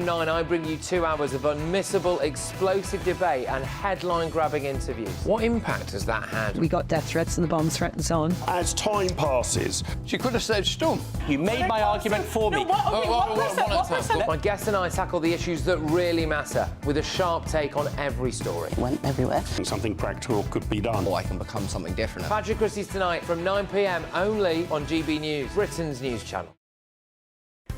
9, I bring you 2 hours of unmissable, explosive debate and headline-grabbing interviews. What impact has that had? We got death threats and the bomb threat and so on. As time passes, she could have saved Storm. You made my argument for me. My guests and I tackle the issues that really matter, with a sharp take on every story. It went everywhere. Something practical could be done. Or I can become something different. Controversies tonight from 9 p.m. only on GB News, Britain's news channel.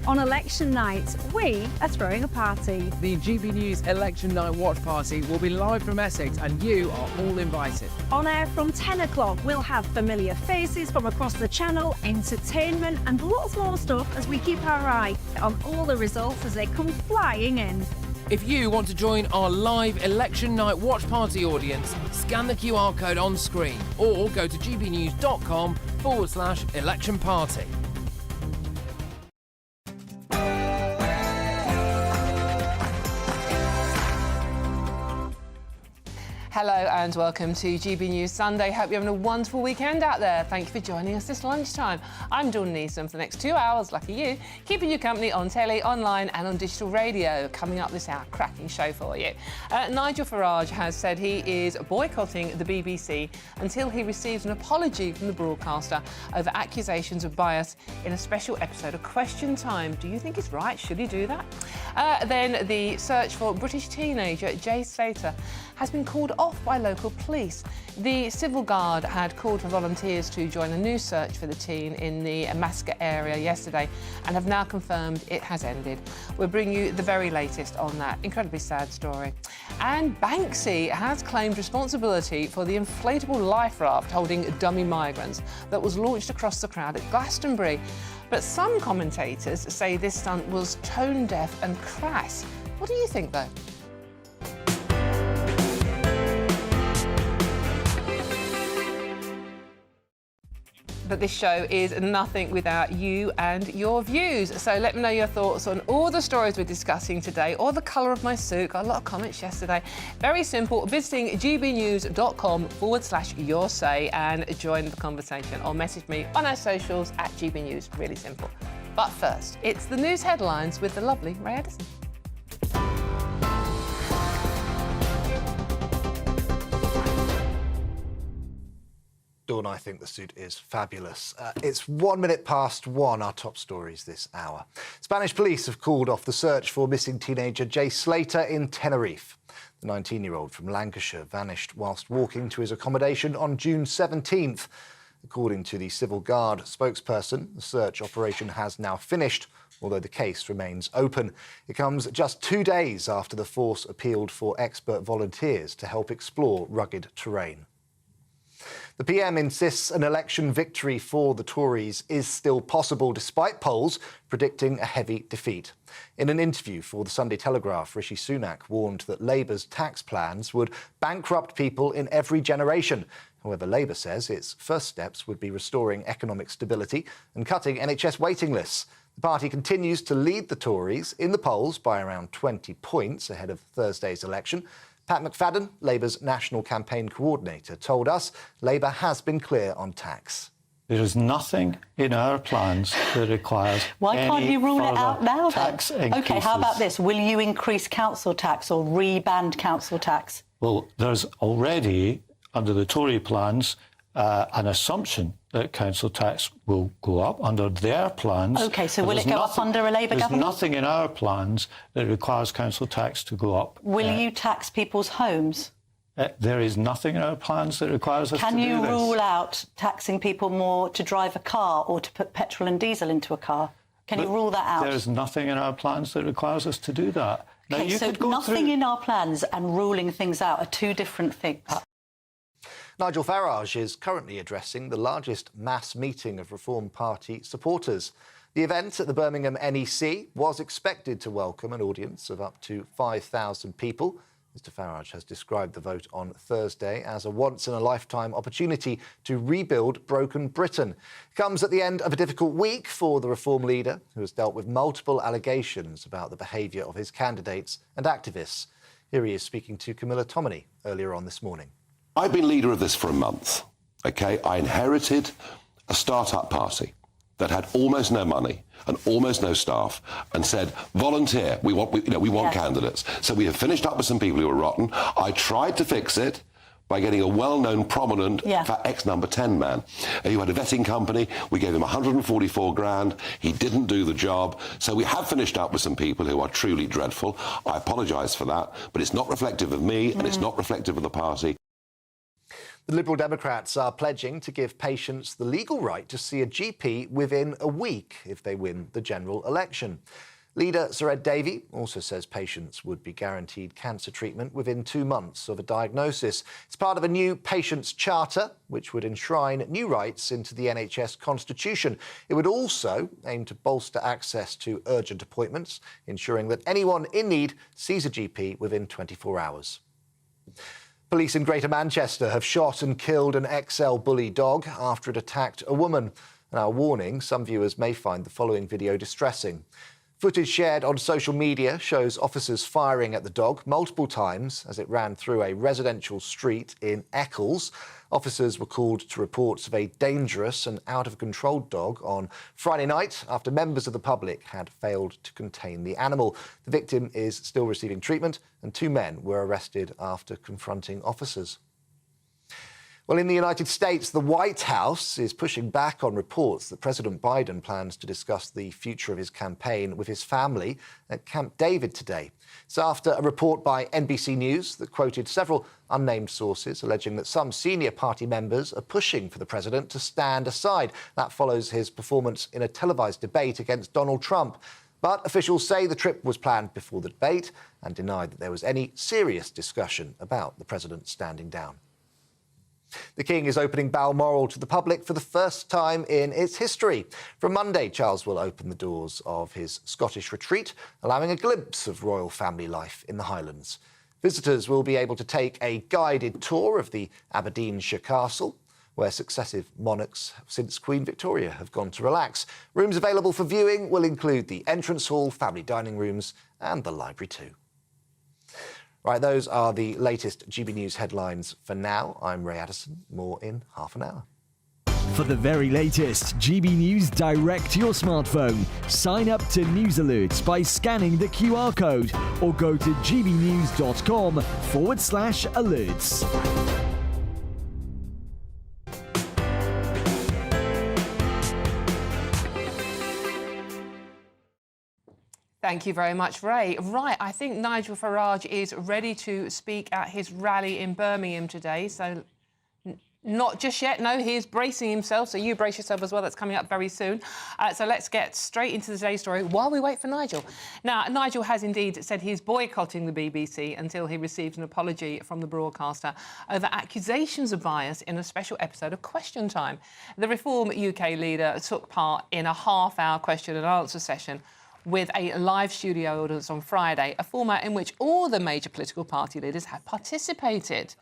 On election night, we are throwing a party. The GB News Election Night Watch Party will be live from Essex and you are all invited. On air from 10 o'clock, we'll have familiar faces from across the channel, entertainment and lots more stuff as we keep our eye on all the results as they come flying in. If you want to join our live Election Night Watch Party audience, scan the QR code on screen or go to gbnews.com/election party. Hello and welcome to GB News Sunday. Hope you're having a wonderful weekend out there. Thank you for joining us this lunchtime. I'm Dawn Neeson for the next 2 hours, lucky you, keeping you company on telly, online and on digital radio. Coming up this hour, cracking show for you. Nigel Farage has said he is boycotting the BBC until he receives an apology from the broadcaster over accusations of bias in a special episode of Question Time. Do you think it's right? Should he do that? Then the search for British teenager Jay Slater has been called off by local police. The Civil Guard had called for volunteers to join a new search for the teen in the Masca area yesterday and have now confirmed it has ended. We'll bring you the very latest on that incredibly sad story. And Banksy has claimed responsibility for the inflatable life raft holding dummy migrants that was launched across the crowd at Glastonbury. But some commentators say this stunt was tone-deaf and crass. What do you think, though? But this show is nothing without you and your views. So let me know your thoughts on all the stories we're discussing today or the colour of my suit. Got a lot of comments yesterday. Very simple, visiting gbnews.com/your say and join the conversation or message me on our socials at GB News. Really simple. But first, it's the news headlines with the lovely Ray Edison. Dawn, I think the suit is fabulous. It's 1 minute past 1, our top stories this hour. Spanish police have called off the search for missing teenager Jay Slater in Tenerife. The 19-year-old from Lancashire vanished whilst walking to his accommodation on June 17th. According to the Civil Guard spokesperson, the search operation has now finished, although the case remains open. It comes just 2 days after the force appealed for expert volunteers to help explore rugged terrain. The PM insists an election victory for the Tories is still possible, despite polls predicting a heavy defeat. In an interview for the Sunday Telegraph, Rishi Sunak warned that Labour's tax plans would bankrupt people in every generation. However, Labour says its first steps would be restoring economic stability and cutting NHS waiting lists. The party continues to lead the Tories in the polls by around 20 points ahead of Thursday's election. Pat McFadden, Labour's national campaign coordinator, told us Labour has been clear on tax. There is nothing in our plans that requires Why can't you rule it out now, tax then? increases. OK, how about this? Will you increase council tax or reband council tax? Well, there's already, under the Tory plans, an assumption that council tax will go up under their plans. OK, so will it go up under a Labour government? There's nothing in our plans that requires council tax to go up. Will you tax people's homes? There is nothing in our plans that requires us to do this. Can you rule out taxing people more to drive a car or to put petrol and diesel into a car? Can you rule that out? There's nothing in our plans that requires us to do that. OK, so nothing in our plans and ruling things out are two different things. Nigel Farage is currently addressing the largest mass meeting of Reform Party supporters. The event at the Birmingham NEC was expected to welcome an audience of up to 5,000 people. Mr Farage has described the vote on Thursday as a once-in-a-lifetime opportunity to rebuild broken Britain. It comes at the end of a difficult week for the Reform leader, who has dealt with multiple allegations about the behaviour of his candidates and activists. Here he is speaking to Camilla Tominey earlier on this morning. I've been leader of this for a month, OK? I inherited a start-up party that had almost no money and almost no staff and said, volunteer, we want candidates. So we have finished up with some people who were rotten. I tried to fix it by getting a well-known, prominent, ex-number 10 man who had a vetting company. We gave him 144 grand. He didn't do the job. So we have finished up with some people who are truly dreadful. I apologise for that, but it's not reflective of me and it's not reflective of the party. The Liberal Democrats are pledging to give patients the legal right to see a GP within a week if they win the general election. Leader Sir Ed Davey also says patients would be guaranteed cancer treatment within 2 months of a diagnosis. It's part of a new patients' charter, which would enshrine new rights into the NHS constitution. It would also aim to bolster access to urgent appointments, ensuring that anyone in need sees a GP within 24 hours. Police in Greater Manchester have shot and killed an XL bully dog after it attacked a woman. Now, a warning, some viewers may find the following video distressing. Footage shared on social media shows officers firing at the dog multiple times as it ran through a residential street in Eccles. Officers were called to reports of a dangerous and out-of-control dog on Friday night after members of the public had failed to contain the animal. The victim is still receiving treatment and 2 men were arrested after confronting officers. Well, in the United States, the White House is pushing back on reports that President Biden plans to discuss the future of his campaign with his family at Camp David today. It's after a report by NBC News that quoted several unnamed sources alleging that some senior party members are pushing for the president to stand aside. That follows his performance in a televised debate against Donald Trump. But officials say the trip was planned before the debate and deny that there was any serious discussion about the president standing down. The King is opening Balmoral to the public for the first time in its history. From Monday, Charles will open the doors of his Scottish retreat, allowing a glimpse of royal family life in the Highlands. Visitors will be able to take a guided tour of the Aberdeenshire Castle, where successive monarchs since Queen Victoria have gone to relax. Rooms available for viewing will include the entrance hall, family dining rooms and the library too. Right, those are the latest GB News headlines for now. I'm Ray Addison. More in half an hour. For the very latest GB News direct to your smartphone, sign up to News Alerts by scanning the QR code or go to gbnews.com/alerts. Thank you very much, Ray. Right, I think Nigel Farage is ready to speak at his rally in Birmingham today. So not just yet. No, he is bracing himself. So you brace yourself as well. That's coming up very soon. So let's get straight into today's story while we wait for Nigel. Now, Nigel has indeed said he's boycotting the BBC until he receives an apology from the broadcaster over accusations of bias in a special episode of Question Time. The Reform UK leader took part in a half-hour question and answer session with a live studio audience on Friday, a format in which all the major political party leaders have participated.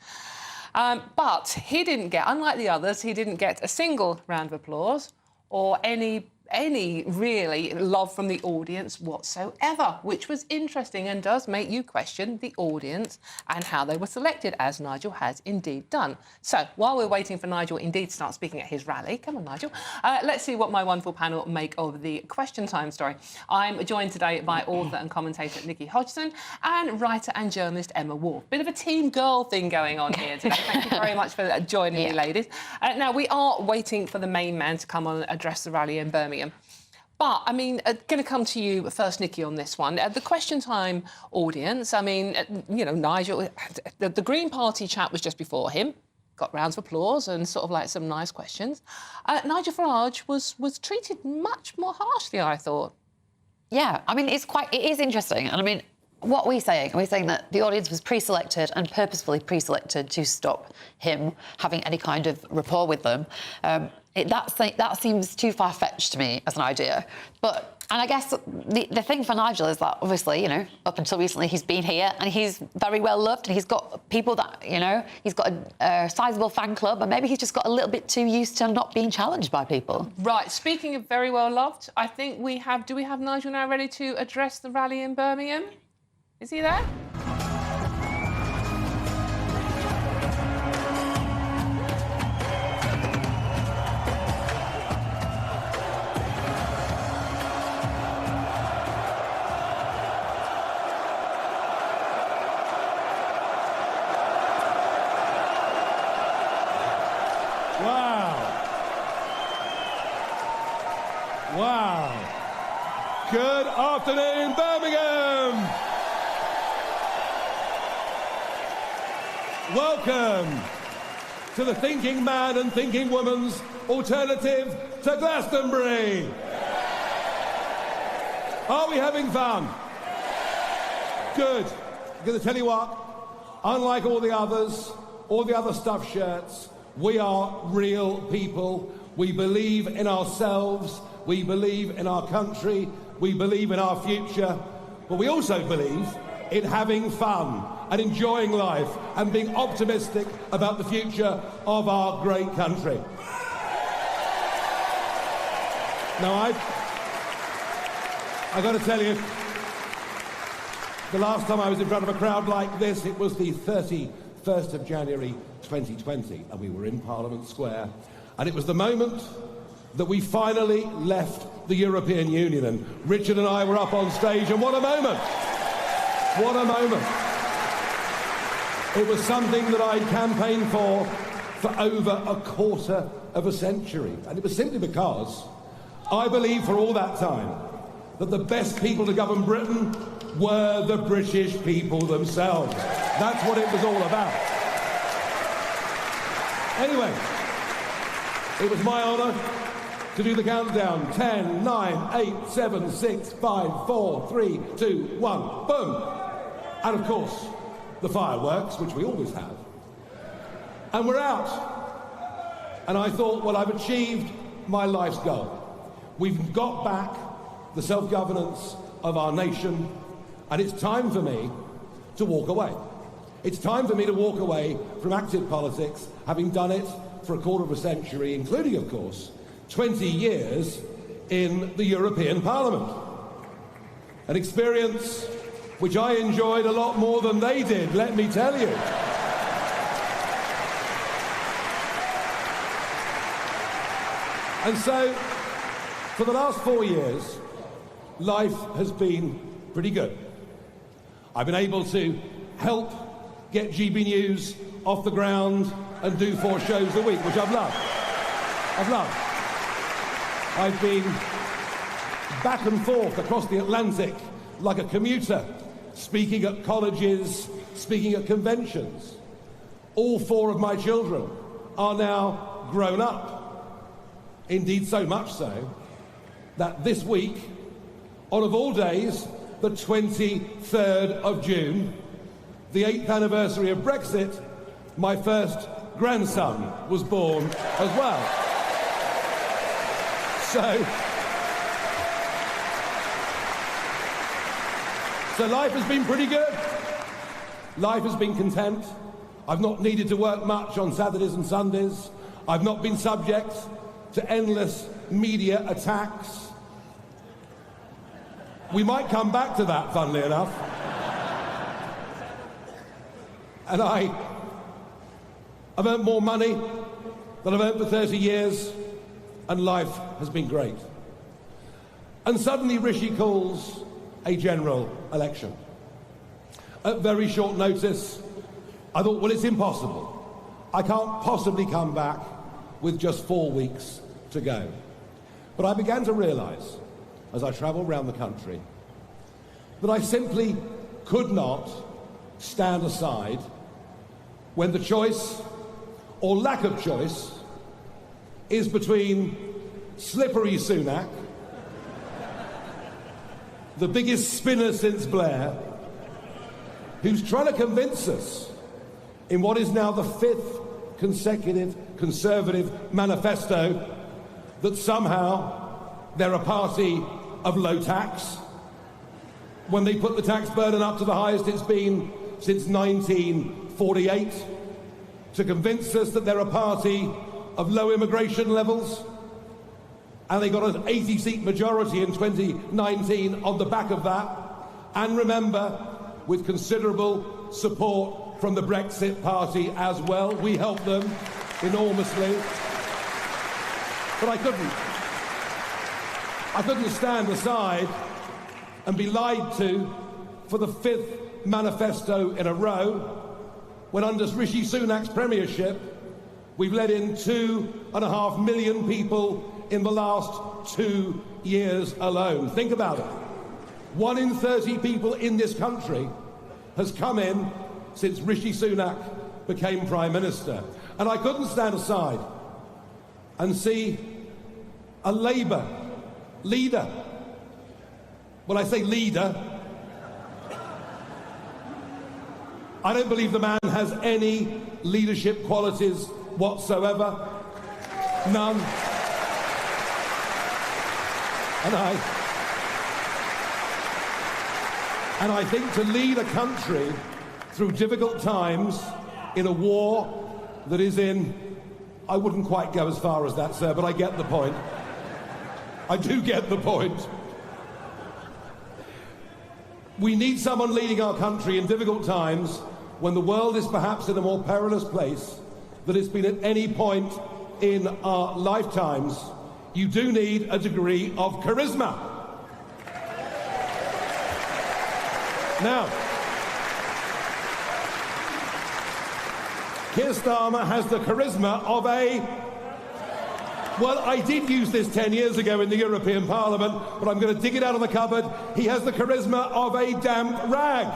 But he didn't get, unlike the others, he didn't get a single round of applause or any really love from the audience whatsoever, which was interesting and does make you question the audience and how they were selected, as Nigel has indeed done. So while we're waiting for Nigel indeed to start speaking at his rally, come on, Nigel, let's see what my wonderful panel make of the Question Time story. I'm joined today by author and commentator Nikki Hodgson and writer and journalist Emma Wolfe. Bit of a team girl thing going on here today. Thank you very much for joining me, ladies. Now, we are waiting for the main man to come on and address the rally in Birmingham. But, I mean, going to come to you first, Nikki, on this one. The Question Time audience, I mean, you know, Nigel, the Green Party chat was just before him, got rounds of applause and sort of like some nice questions. Nigel Farage was treated much more harshly, I thought. Yeah, I mean, it is interesting. And I mean, what are we saying? Are we saying that the audience was pre-selected and purposefully pre-selected to stop him having any kind of rapport with them? That seems too far-fetched to me as an idea. And I guess the thing for Nigel is that, obviously, you know, up until recently he's been here and he's very well loved and he's got people that, you know, he's got a sizable fan club and maybe he's just got a little bit too used to not being challenged by people. Right, speaking of very well loved, I think do we have Nigel now ready to address the rally in Birmingham? Is he there? Wow. Good afternoon, Birmingham. Welcome to the thinking man and thinking woman's alternative to Glastonbury. Are we having fun? Good. I'm going to tell you what, unlike all the other stuffed shirts, we are real people. We believe in ourselves, we believe in our country, we believe in our future, but we also believe in having fun and enjoying life and being optimistic about the future of our great country. Now, I've got to tell you, the last time I was in front of a crowd like this, it was the 31st of January 2020, and we were in Parliament Square, and it was the moment that we finally left the European Union, and Richard and I were up on stage, and what a moment! What a moment! It was something that I'd campaigned for over a quarter of a century, and it was simply because I believed for all that time that the best people to govern Britain were the British people themselves. That's what it was all about. Anyway, it was my honour to do the countdown. 10, 9, 8, 7, 6, 5, 4, 3, 2, 1, boom! And of course, the fireworks, which we always have. And we're out. And I thought, well, I've achieved my life's goal. We've got back the self-governance of our nation, and it's time for me to walk away. It's time for me to walk away from active politics, having done it for a quarter of a century, including, of course, 20 years in the European Parliament. An experience which I enjoyed a lot more than they did, let me tell you. And so, for the last 4 years, life has been pretty good. I've been able to help get GB News off the ground and do 4 shows a week, which I've loved. I've loved. I've been back and forth across the Atlantic like a commuter, speaking at colleges, speaking at conventions. All 4 of my children are now grown up. Indeed, so much so that this week, on of all days, the 23rd of June, the 8th anniversary of Brexit, my first grandson was born as well. So life has been pretty good. Life has been content. I've not needed to work much on Saturdays and Sundays. I've not been subject to endless media attacks. We might come back to that, funnily enough. And I've earned more money than I've earned for 30 years, and life has been great. And suddenly Rishi calls a general election. At very short notice, I thought, well, it's impossible. I can't possibly come back with just 4 weeks to go. But I began to realise, as I travelled around the country, that I simply could not stand aside when the choice, or lack of choice, is between slippery Sunak, the biggest spinner since Blair, who's trying to convince us in what is now the 5th consecutive Conservative manifesto that somehow they're a party of low tax, when they put the tax burden up to the highest it's been since 1948, to convince us that they're a party of low immigration levels, and they got an 80-seat majority in 2019 on the back of that, and remember, with considerable support from the Brexit Party as well. We helped them enormously. But I couldn't stand aside and be lied to for the 5th manifesto in a row, when under Rishi Sunak's premiership, we've let in 2.5 million people in the last 2 years alone. Think about it. 1 in 30 people in this country has come in since Rishi Sunak became Prime Minister. And I couldn't stand aside and see a Labour leader. When I say leader, I don't believe the man has any leadership qualities whatsoever. None. And I think to lead a country through difficult times in a war that is in, I wouldn't quite go as far as that, sir, but I get the point. I do get the point. We need someone leading our country in difficult times when the world is perhaps in a more perilous place than it's been at any point in our lifetimes. You do need a degree of charisma. Now, Keir Starmer has the charisma of a... Well, I did use this 10 years ago in the European Parliament, but I'm going to dig it out of the cupboard. He has the charisma of a damp rag.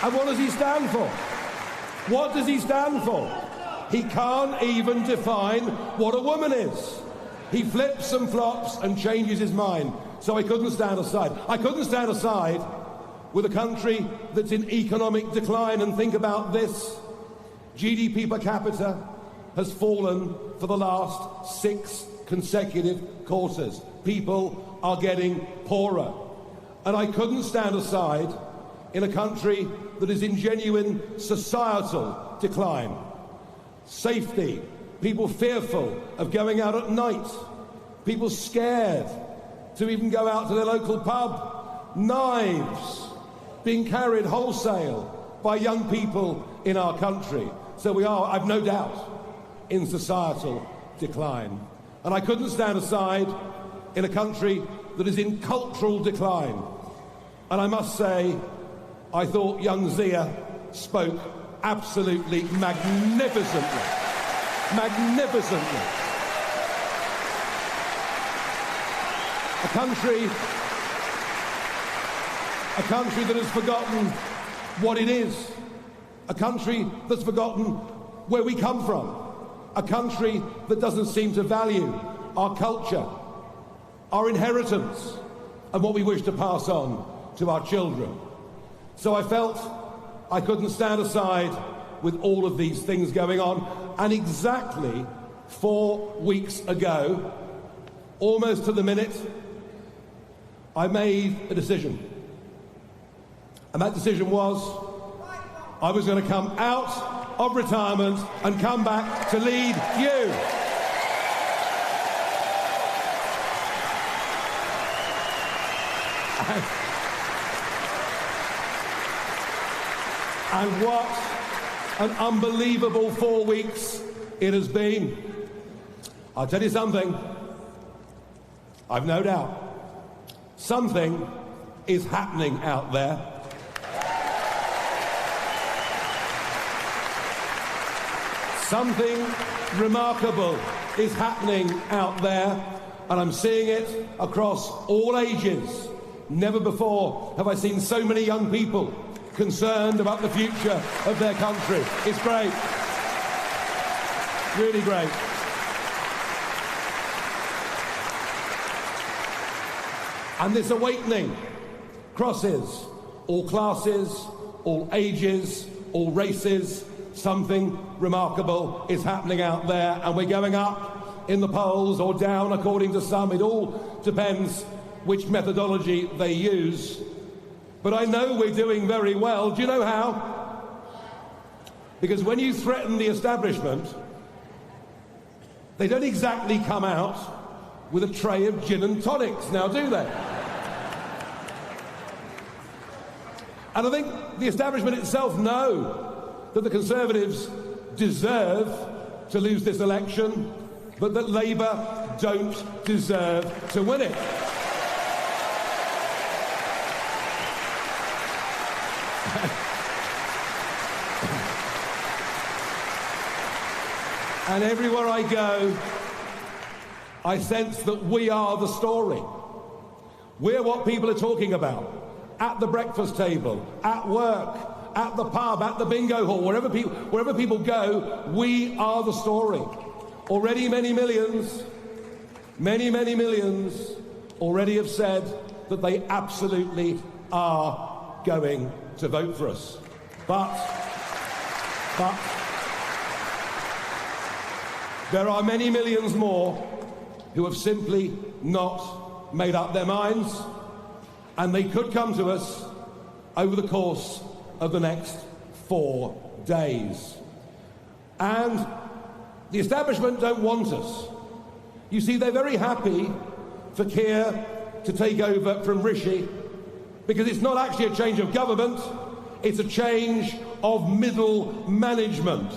And what does he stand for? What does he stand for? He can't even define what a woman is. He flips and flops and changes his mind. So I couldn't stand aside. I couldn't stand aside with a country that's in economic decline. And think about this. GDP per capita has fallen for the last 6 consecutive quarters. People are getting poorer. And I couldn't stand aside in a country that is in genuine societal decline. Safety, people fearful of going out at night, people scared to even go out to their local pub, knives being carried wholesale by young people in our country. So we are, I've no doubt, in societal decline. And I couldn't stand aside in a country that is in cultural decline. And I must say, I thought young Zia spoke absolutely magnificently. Magnificently. A country that has forgotten what it is. A country that's forgotten where we come from. A country that doesn't seem to value our culture, our inheritance, and what we wish to pass on to our children. So I felt I couldn't stand aside with all of these things going on. And exactly 4 weeks ago, almost to the minute, I made a decision. And that decision was I was going to come out of retirement and come back to lead you. And what an unbelievable 4 weeks it has been. I'll tell you something, I've no doubt. Something is happening out there. Something remarkable is happening out there, and I'm seeing it across all ages. Never before have I seen so many young people concerned about the future of their country. It's great. Really great. And this awakening crosses all classes, all ages, all races. Something remarkable is happening out there, and we're going up in the polls or down according to some. It all depends which methodology they use. But I know we're doing very well. Do you know how? Because when you threaten the establishment, they don't exactly come out with a tray of gin and tonics, now do they? And I think the establishment itself know that the Conservatives deserve to lose this election, but that Labour don't deserve to win it. And everywhere I go, I sense that we are the story. We're what people are talking about. At the breakfast table, at work, at the pub, at the bingo hall, wherever people go, we are the story. Already many millions already have said that they absolutely are going to vote for us. But there are many millions more who have simply not made up their minds, and they could come to us over the course of the next 4 days. And the establishment don't want us. You see, they're very happy for Keir to take over from Rishi, because it's not actually a change of government, it's a change of middle management.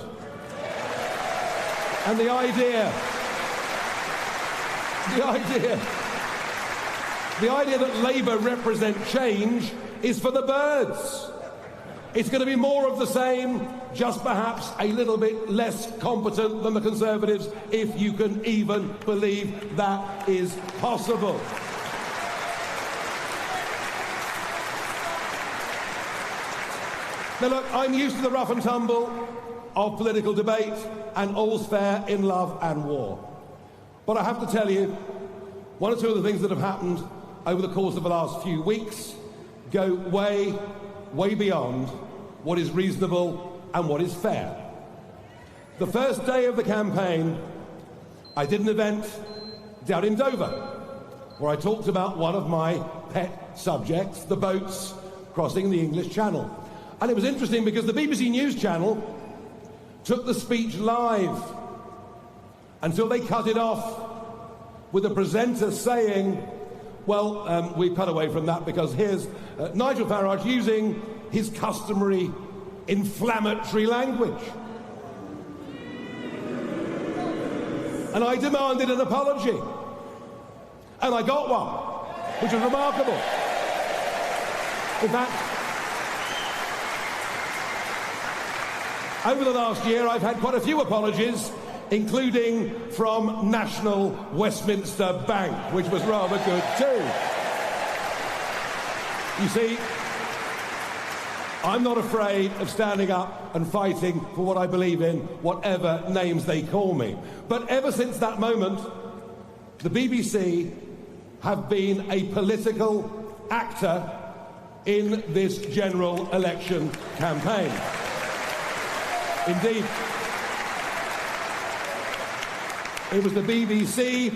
And the idea that Labour represent change is for the birds. It's going to be more of the same, just perhaps a little bit less competent than the Conservatives, if you can even believe that is possible. Now look, I'm used to the rough and tumble of political debate, and all's fair in love and war. But I have to tell you, one or two of the things that have happened over the course of the last few weeks go way, way beyond what is reasonable and what is fair. The first day of the campaign, I did an event down in Dover, where I talked about one of my pet subjects, the boats crossing the English Channel. And it was interesting because the BBC News channel took the speech live until they cut it off with the presenter saying, well, we cut away from that because here's Nigel Farage using his customary inflammatory language. And I demanded an apology. And I got one, which was remarkable. In fact, over the last year, I've had quite a few apologies, including from National Westminster Bank, which was rather good too. You see, I'm not afraid of standing up and fighting for what I believe in, whatever names they call me. But ever since that moment, the BBC have been a political actor in this general election campaign. Indeed, it was the BBC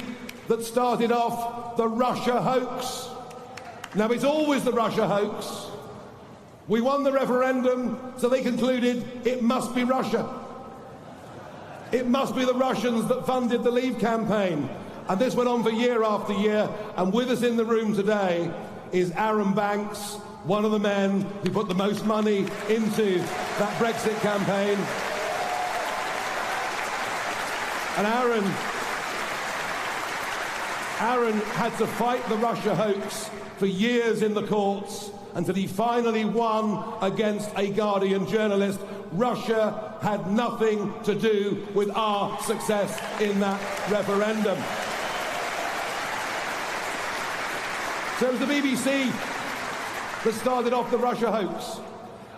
that started off the Russia hoax. Now, it's always the Russia hoax. We won the referendum, so they concluded it must be Russia. It must be the Russians that funded the Leave campaign. And this went on for year after year. And with us in the room today is Aaron Banks, one of the men who put the most money into that Brexit campaign. And Aaron had to fight the Russia hoax for years in the courts until he finally won against a Guardian journalist. Russia had nothing to do with our success in that referendum. So it was the BBC that started off the Russia hoax.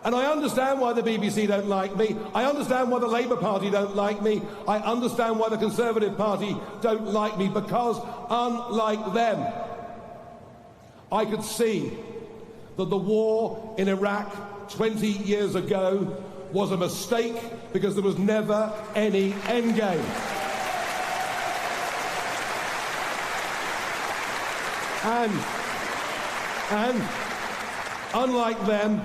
And I understand why the BBC don't like me. I understand why the Labour Party don't like me. I understand why the Conservative Party don't like me, because unlike them, I could see that the war in Iraq 20 years ago was a mistake because there was never any endgame. And unlike them,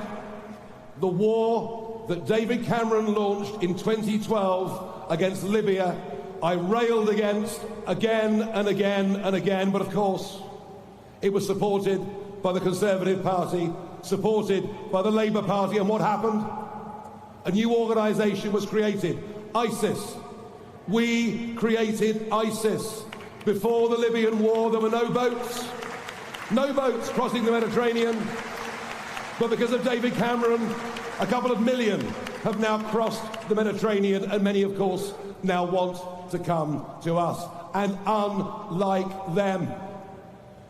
the war that David Cameron launched in 2012 against Libya, I railed against again and again and again, but of course, it was supported by the Conservative Party, supported by the Labour Party, and what happened? A new organisation was created, ISIS. We created ISIS. Before the Libyan war, there were no boats crossing the Mediterranean. But because of David Cameron, a couple of million have now crossed the Mediterranean, and many, of course, now want to come to us. And unlike them,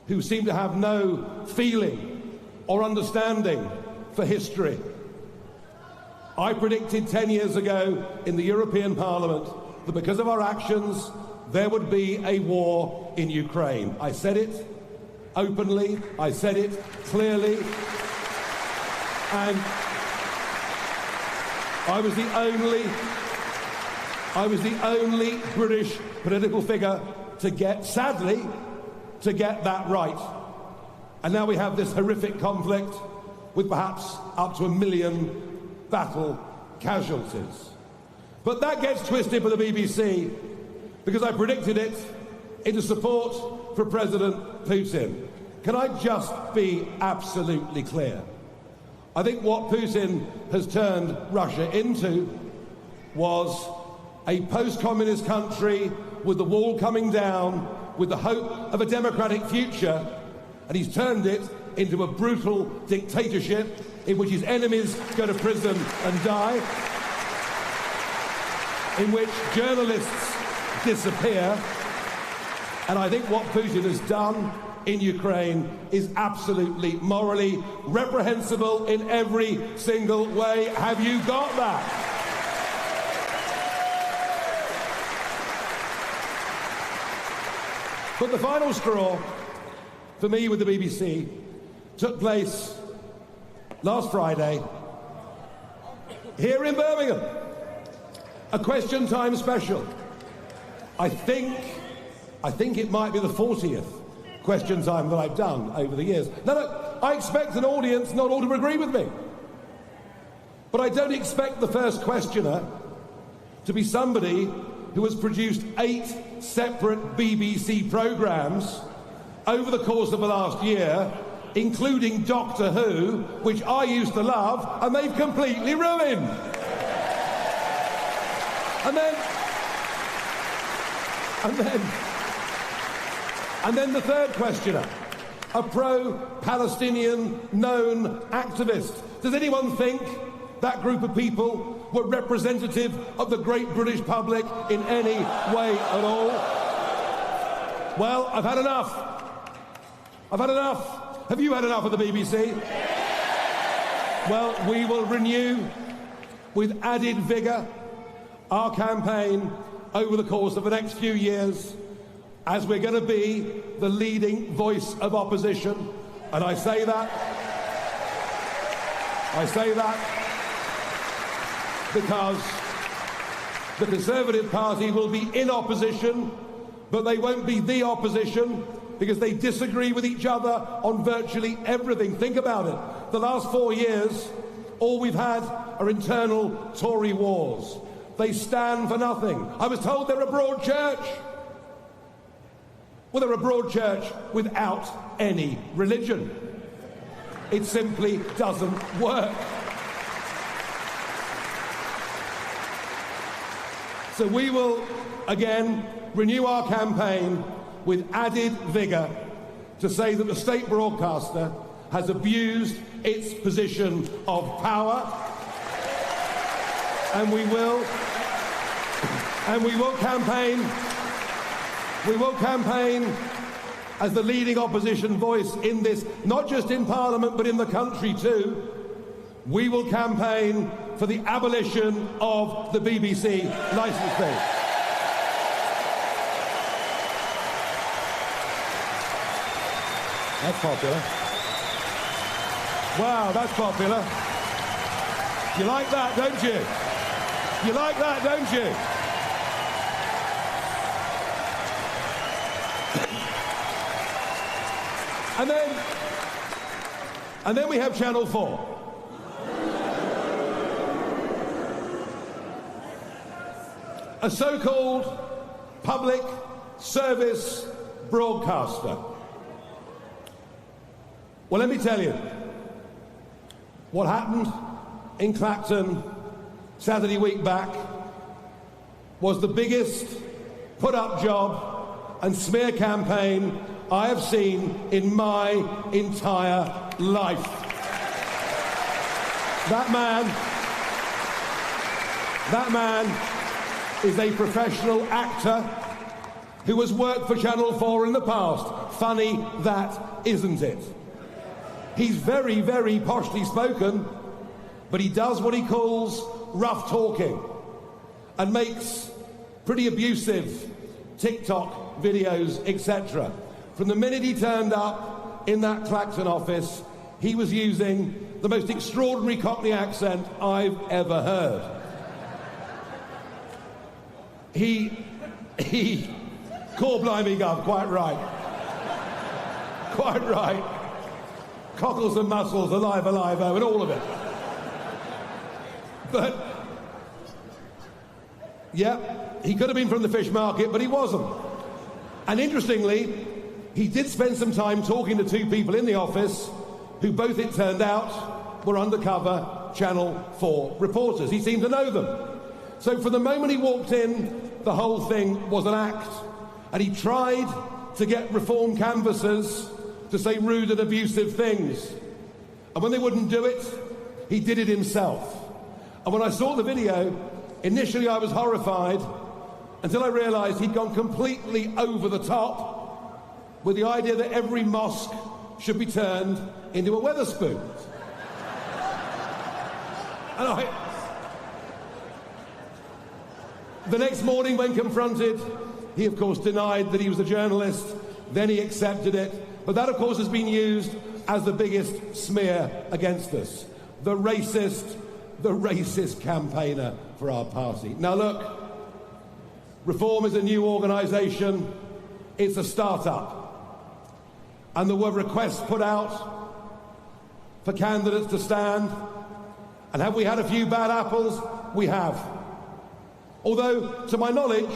who seem to have no feeling or understanding for history, I predicted 10 years ago in the European Parliament that because of our actions, there would be a war in Ukraine. I said it openly, I said it clearly, and I was the only British political figure to get, sadly, to get that right. And now we have this horrific conflict with perhaps up to 1 million battle casualties. But that gets twisted by the BBC because I predicted it into support for President Putin. Can I just be absolutely clear? I think what Putin has turned Russia into was a post-communist country with the wall coming down, with the hope of a democratic future, and he's turned it into a brutal dictatorship in which his enemies go to prison and die, in which journalists disappear. And I think what Putin has done in Ukraine is absolutely morally reprehensible in every single way. Have you got that? But the final straw for me with the BBC took place last Friday here in Birmingham. A Question Time special. I think it might be the 40th Question Time that I've done over the years. Now, I expect an audience not all to agree with me. But I don't expect the first questioner to be somebody who has produced 8 separate BBC programmes over the course of the last year, including Doctor Who, which I used to love, and they've completely ruined. And then the third questioner, a pro-Palestinian known activist. Does anyone think that group of people were representative of the great British public in any way at all? Well, I've had enough. I've had enough. Have you had enough of the BBC? Well, we will renew with added vigour our campaign over the course of the next few years, as we're going to be the leading voice of opposition. And I say that because the Conservative Party will be in opposition, but they won't be the opposition because they disagree with each other on virtually everything. Think about it. The last 4 years, all we've had are internal Tory wars. They stand for nothing. I was told they're a broad church. Well, they're a broad church without any religion. It simply doesn't work. So we will, again, renew our campaign with added vigour to say that the state broadcaster has abused its position of power, and we will campaign as the leading opposition voice in this, not just in Parliament but in the country too. We will campaign for the abolition of the BBC licence fee. That's popular. Wow, that's popular. You like that, don't you? You like that, don't you? And then we have Channel 4. A so-called public service broadcaster. Well, let me tell you, what happened in Clacton Saturday week back was the biggest put-up job and smear campaign I have seen in my entire life. That man is a professional actor who has worked for Channel 4 in the past. Funny that, isn't it? He's very, very poshly spoken, but he does what he calls rough talking and makes pretty abusive TikTok videos, etc. From the minute he turned up in that Clacton office, he was using the most extraordinary Cockney accent I've ever heard. He, core blimey gov, quite right. Quite right. Cockles and mussels, alive, oh, and all of it. But, yeah, he could have been from the fish market, but he wasn't. And interestingly, he did spend some time talking to two people in the office who both, it turned out, were undercover Channel 4 reporters. He seemed to know them. So from the moment he walked in, the whole thing was an act. And he tried to get reform canvassers to say rude and abusive things. And when they wouldn't do it, he did it himself. And when I saw the video, initially I was horrified until I realised he'd gone completely over the top with the idea that every mosque should be turned into a Wetherspoon. And the next morning when confronted, he of course denied that he was a journalist, then he accepted it. But that of course has been used as the biggest smear against us. The racist campaigner for our party. Now look, Reform is a new organisation, it's a start-up. And there were requests put out for candidates to stand. And have we had a few bad apples? We have. Although, to my knowledge,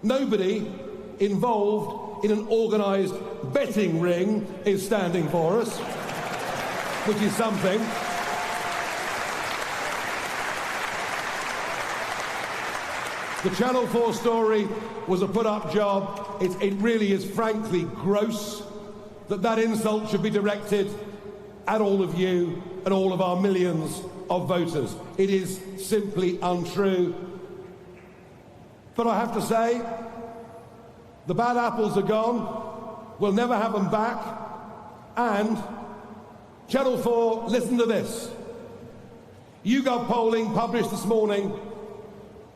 nobody involved in an organised betting ring is standing for us, which is something. The Channel 4 story was a put-up job. It really is frankly gross that insult should be directed at all of you and all of our millions of voters. It is simply untrue. But I have to say, the bad apples are gone. We'll never have them back. And Channel 4, listen to this. YouGov polling published this morning.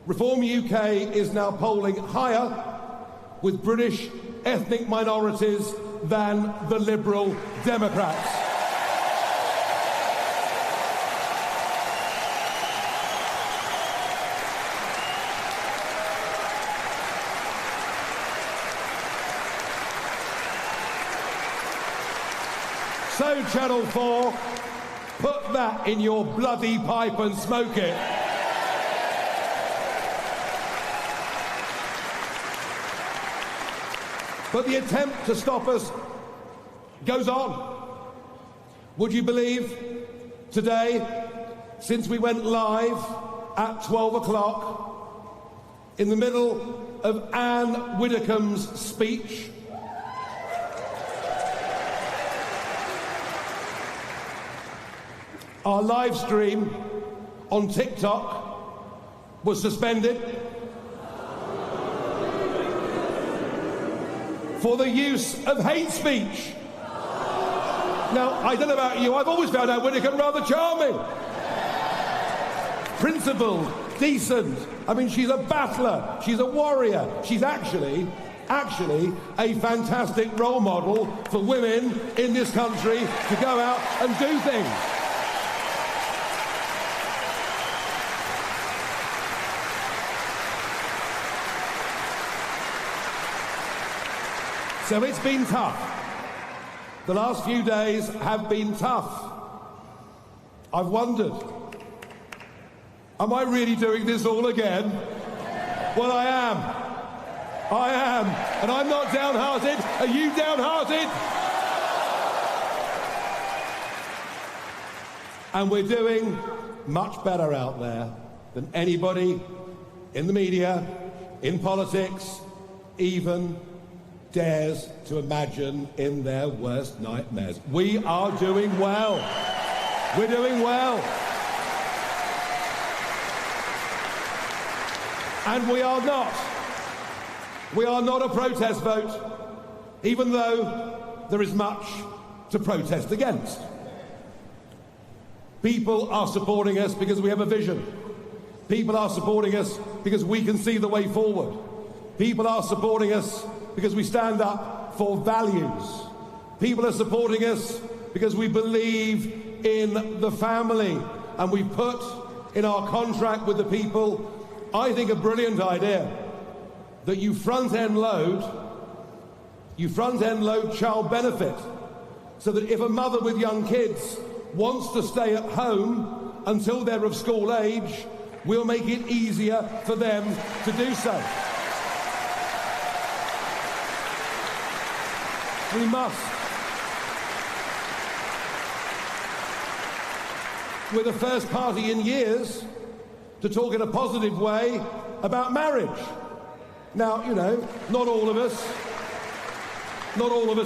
Reform UK is now polling higher with British ethnic minorities than the Liberal Democrats. So, Channel 4, put that in your bloody pipe and smoke it. But the attempt to stop us goes on. Would you believe today, since we went live at 12 o'clock, in the middle of Anne Widdecombe's speech, our live stream on TikTok was suspended for the use of hate speech. Now, I don't know about you, I've always found Anne Widdecombe rather charming. Principled, decent. I mean, she's a battler, she's a warrior. She's actually a fantastic role model for women in this country to go out and do things. So it's been tough. The last few days have been tough. I've wondered, am I really doing this all again? Well, I am. And I'm not downhearted. Are you downhearted? And we're doing much better out there than anybody in the media, in politics, even dares to imagine in their worst nightmares. We are doing well. We're doing well. And we are not a protest vote, even though there is much to protest against. People are supporting us because we have a vision. People are supporting us because we can see the way forward. People are supporting us because we stand up for values. People are supporting us because we believe in the family, and we've put in our contract with the people, I think, a brilliant idea that you front-end load child benefit, so that if a mother with young kids wants to stay at home until they're of school age, we'll make it easier for them to do so. We must. We're the first party in years to talk in a positive way about marriage. Now, you know, not all of us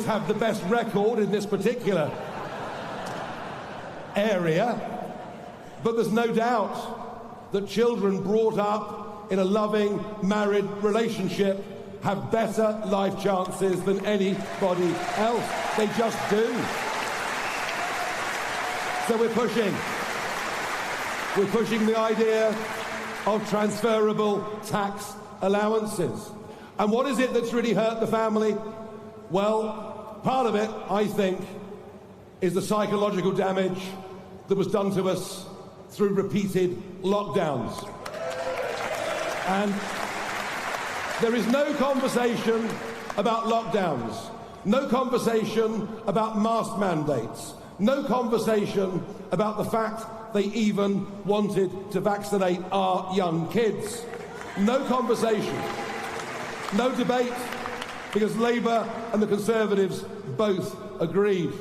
have the best record in this particular area, but there's no doubt that children brought up in a loving, married relationship have better life chances than anybody else. They just do. So we're pushing the idea of transferable tax allowances. And what is it that's really hurt the family? Well, part of it, I think, is the psychological damage that was done to us through repeated lockdowns. And there is no conversation about lockdowns, no conversation about mask mandates, no conversation about the fact they even wanted to vaccinate our young kids. No conversation, no debate, because Labour and the Conservatives both agreed.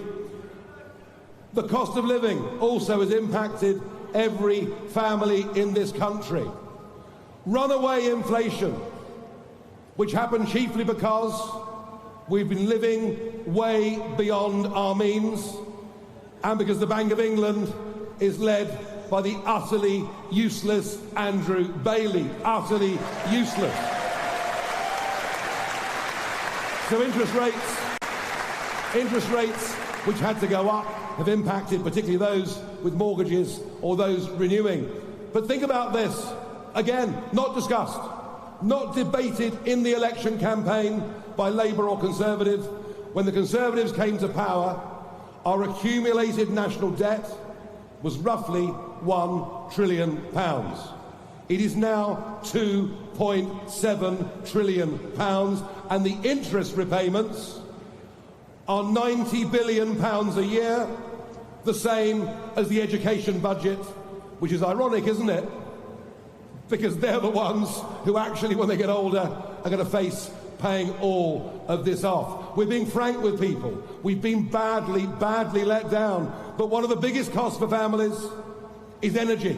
The cost of living also has impacted every family in this country. Runaway inflation, which happened chiefly because we've been living way beyond our means, and because the Bank of England is led by the utterly useless Andrew Bailey. Utterly useless. So interest rates which had to go up have impacted particularly those with mortgages or those renewing. But think about this, again, not discussed, not debated in the election campaign by Labour or Conservative. When the Conservatives came to power, our accumulated national debt was roughly £1 trillion. It is now £2.7 trillion, and the interest repayments are £90 billion a year, the same as the education budget, which is ironic, isn't it? Because they're the ones who actually, when they get older, are going to face paying all of this off. We're being frank with people. We've been badly, badly let down. But one of the biggest costs for families is energy.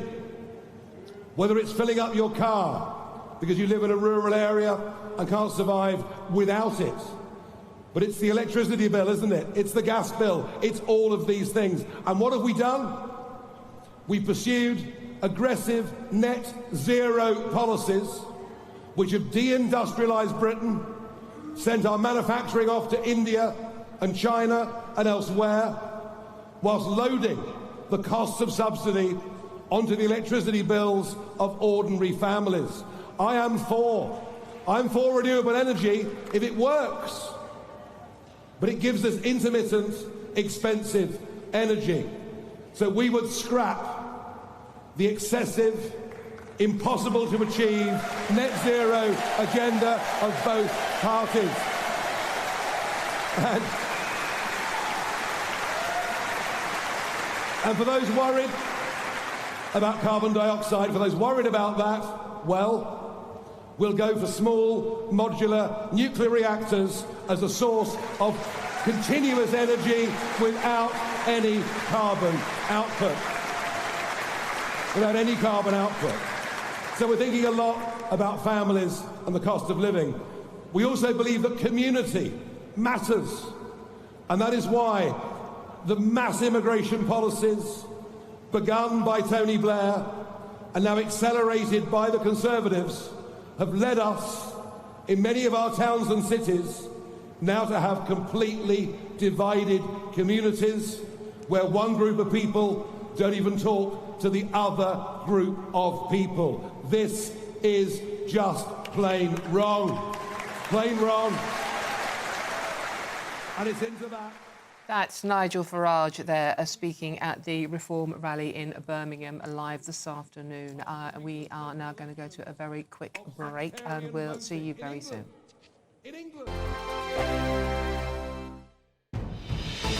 Whether it's filling up your car because you live in a rural area and can't survive without it. But it's the electricity bill, isn't it? It's the gas bill. It's all of these things. And what have we done? We pursued aggressive net zero policies which have deindustrialised Britain, sent our manufacturing off to India and China and elsewhere, whilst loading the costs of subsidy onto the electricity bills of ordinary families. I'm for renewable energy if it works, but it gives us intermittent, expensive energy. So we would scrap the excessive, impossible to achieve net zero agenda of both parties. And for those worried about carbon dioxide, for those worried about that, well, we'll go for small, modular nuclear reactors as a source of continuous energy without any carbon output. Without any carbon output. So we're thinking a lot about families and the cost of living. We also believe that community matters. And that is why the mass immigration policies begun by Tony Blair and now accelerated by the Conservatives, have led us, in many of our towns and cities, now to have completely divided communities where one group of people don't even talk to the other group of people. This is just plain wrong. Plain wrong. And it's into that. That's Nigel Farage there speaking at the Reform rally in Birmingham live this afternoon. We are now going to go to a very quick break and we'll see you very soon.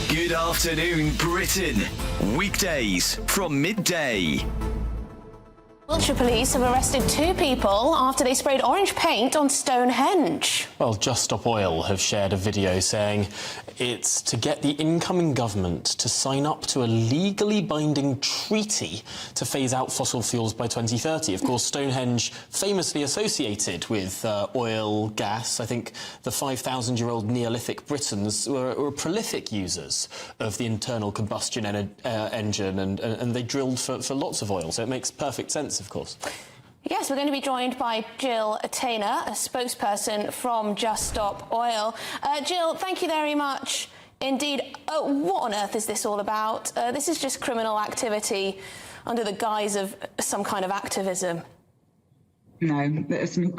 Good afternoon, Britain. Weekdays from midday. Wiltshire police have arrested 2 people after they sprayed orange paint on Stonehenge. Well, Just Stop Oil have shared a video saying it's to get the incoming government to sign up to a legally binding treaty to phase out fossil fuels by 2030. Of course, Stonehenge famously associated with oil, gas. I think the 5,000-year-old Neolithic Britons were prolific users of the internal combustion engine and they drilled for lots of oil, so it makes perfect sense, of course. Yes, we're going to be joined by Jill Taylor, a spokesperson from Just Stop Oil. Jill, thank you very much indeed. What on earth is this all about? This is just criminal activity under the guise of some kind of activism. No, that's not.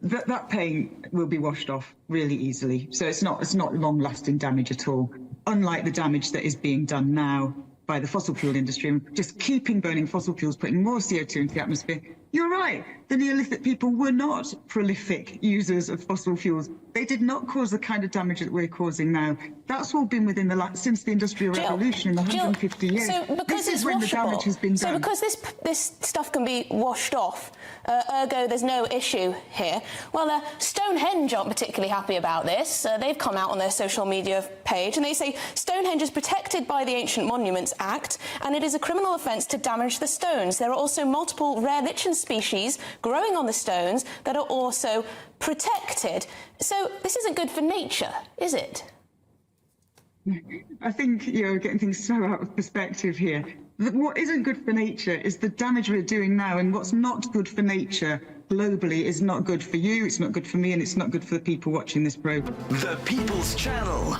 That paint will be washed off really easily. So it's not long-lasting damage at all. Unlike the damage that is being done now by the fossil fuel industry and just keeping burning fossil fuels, putting more CO2 into the atmosphere. You're right, the Neolithic people were not prolific users of fossil fuels. They did not cause the kind of damage that we're causing now. That's all been within since the Industrial Revolution in the 150 years. So because this is when the damage has been done. So because this stuff can be washed off, ergo there's no issue here. Well, Stonehenge aren't particularly happy about this. They've come out on their social media page and they say Stonehenge is protected by the Ancient Monuments Act and it is a criminal offence to damage the stones. There are also multiple rare lichen species growing on the stones that are also protected. So this isn't good for nature, is it? I think you're getting things so out of perspective here. What isn't good for nature is the damage we're doing now, and what's not good for nature globally is not good for you, it's not good for me, and it's not good for the people watching this programme. The People's Channel.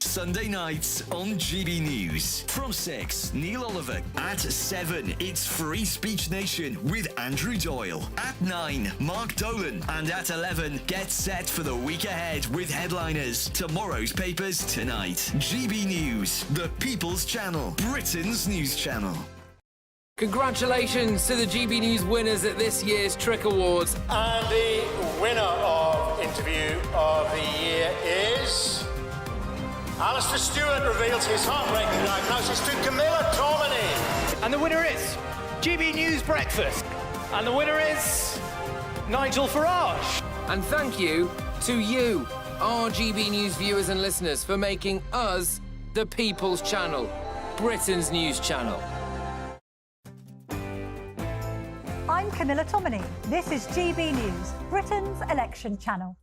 Sunday nights on GB News. From 6, Neil Oliver. At 7, it's Free Speech Nation with Andrew Doyle. At 9, Mark Dolan. And at 11, get set for the week ahead with headliners. Tomorrow's papers tonight. GB News, the People's Channel, Britain's news channel. Congratulations to the GB News winners at this year's Trick Awards. And the winner of Interview of the Year is... Alistair Stewart reveals his heartbreaking diagnosis to Camilla Tominey. And the winner is GB News Breakfast. And the winner is Nigel Farage. And thank you to you, our GB News viewers and listeners, for making us the People's Channel, Britain's news channel. I'm Camilla Tominey. This is GB News, Britain's election channel.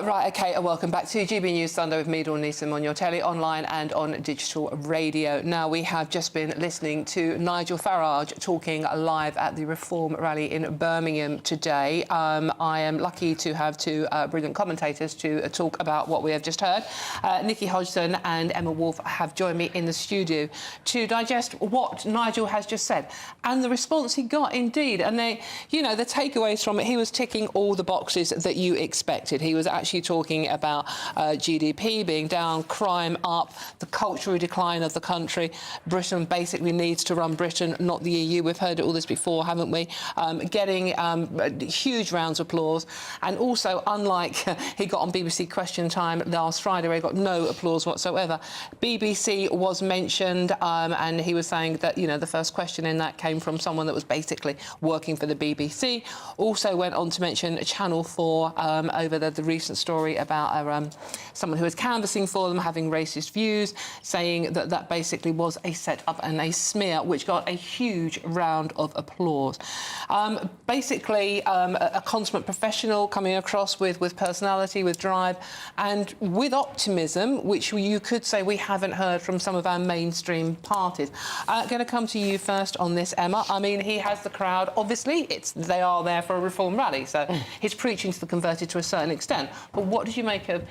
Right, OK, and welcome back to GB News Sunday with me, Dawn Neeson, on your telly, online and on digital radio. Now, we have just been listening to Nigel Farage talking live at the Reform rally in Birmingham today. I am lucky to have 2 brilliant commentators to talk about what we have just heard. Nikki Hodgson and Emma Wolfe have joined me in the studio to digest what Nigel has just said and the response he got, indeed. And they, you know, the takeaways from it, he was ticking all the boxes that you expected. He was actually talking about GDP being down, crime up, the cultural decline of the country. Britain basically needs to run Britain, not the EU. We've heard all this before, haven't we? Getting huge rounds of applause. And also, unlike he got on BBC Question Time last Friday, where he got no applause whatsoever, BBC was mentioned, and he was saying that, you know, the first question in that came from someone that was basically working for the BBC. Also went on to mention Channel 4 over the recent story about someone who was canvassing for them having racist views, saying that that basically was a set-up and a smear, which got a huge round of applause. Basically, a consummate professional coming across with personality, with drive, and with optimism, which you could say we haven't heard from some of our mainstream parties. Going to come to you first on this, Emma. I mean, he has the crowd. Obviously, they are there for a reform rally, so he's preaching to the converted to a certain extent. But what did you make of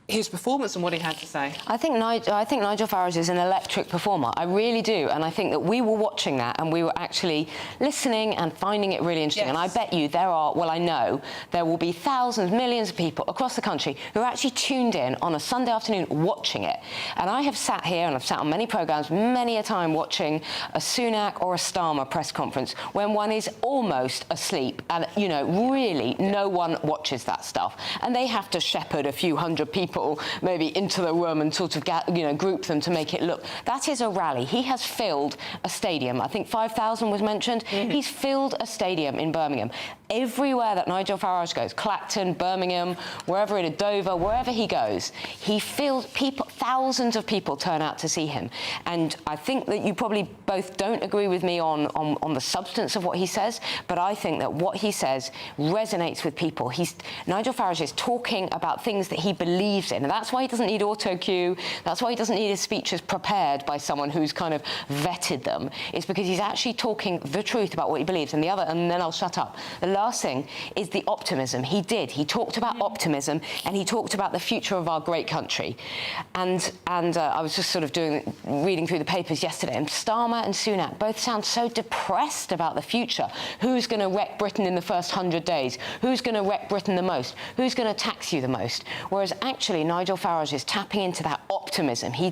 his performance and what he had to say? I think Nigel Farage is an electric performer. I really do. And I think that we were watching that and we were actually listening and finding it really interesting. Yes. And I bet you there are, well, I know there will be thousands, millions of people across the country who are actually tuned in on a Sunday afternoon watching it. And I have sat here and I've sat on many programmes many a time watching a Sunak or a Starmer press conference when one is almost asleep and, you know, really no one watches that stuff. And they have to shepherd a few hundred people maybe into the room and sort of group them to make it look. That is a rally. He has filled a stadium. I think 5,000 was mentioned. He's filled a stadium in Birmingham. Everywhere that Nigel Farage goes, Clacton, Birmingham, wherever it is, Dover, wherever he goes, he fills people. Thousands of people turn out to see him. And I think that you probably both don't agree with me on the substance of what he says, but I think that what he says resonates with people. Nigel Farage is talking about things that he believes in, and that's why he doesn't need auto cue. That's why he doesn't need his speeches prepared by someone who's kind of vetted them. It's because he's actually talking the truth about what he believes. And then I'll shut up. The last thing is the optimism. He talked about optimism, and he talked about the future of our great country. And I was just sort of reading through the papers yesterday, and Starmer and Sunak both sound so depressed about the future. Who's going to wreck Britain in the first 100 days? Who's going to wreck Britain the most? Who's going to tax you the most? Whereas actually Nigel Farage is tapping into that optimism. He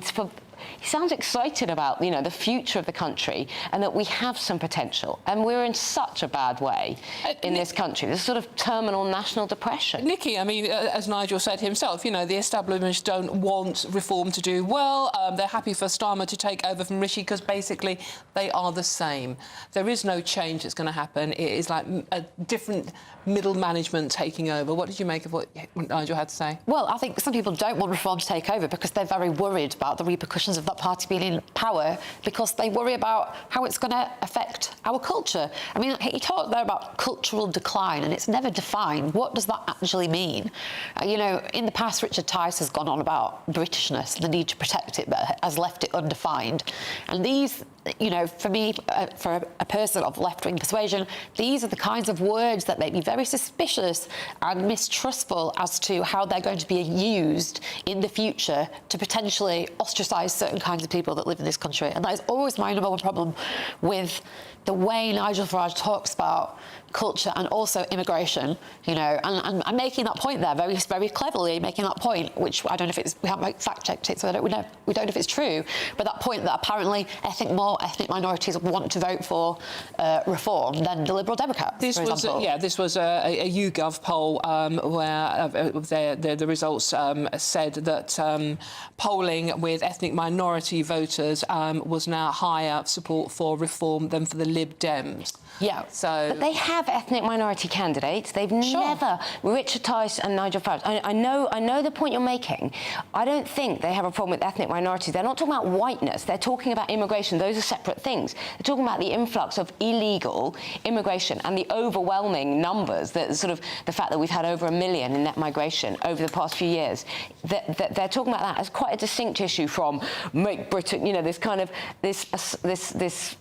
sounds excited about, you know, the future of the country and that we have some potential. And we're in such a bad way in this country. There's sort of terminal national depression. Nikki, I mean, as Nigel said himself, you know, the establishment don't want reform to do well. They're happy for Starmer to take over from Rishi because basically they are the same. There is no change that's going to happen. It is like a different middle management taking over. What did you make of what Nigel had to say? Well, I think some people don't want reform to take over because they're very worried about the repercussions of that party being in power, because they worry about how it's going to affect our culture. I mean, he talked there about cultural decline, and it's never defined. What does that actually mean? You know, in the past, Richard Tice has gone on about Britishness, the need to protect it, but has left it undefined. And these, you know, for me, for a person of left-wing persuasion, these are the kinds of words that make me very suspicious and mistrustful as to how they're going to be used in the future to potentially ostracise certain kinds of people that live in this country. And that is always my number one problem with the way Nigel Farage talks about culture and also immigration, you know, and I'm making that point there very, very cleverly, making that point, which I don't know if we haven't fact-checked it, so we don't know if it's true, but that point that apparently more ethnic minorities want to vote for reform than the Liberal Democrats, this was a YouGov poll where the results said that polling with ethnic minority voters was now higher support for reform than for the Lib Dems. Yeah, but they have ethnic minority candidates. They've never. Richard Tice and Nigel Farage. I know the point you're making. I don't think they have a problem with ethnic minorities. They're not talking about whiteness. They're talking about immigration. Those are separate things. They're talking about the influx of illegal immigration and the overwhelming numbers. The fact that we've had over 1 million in net migration over the past few years. They're talking about that as quite a distinct issue from make Britain. You know, this kind of this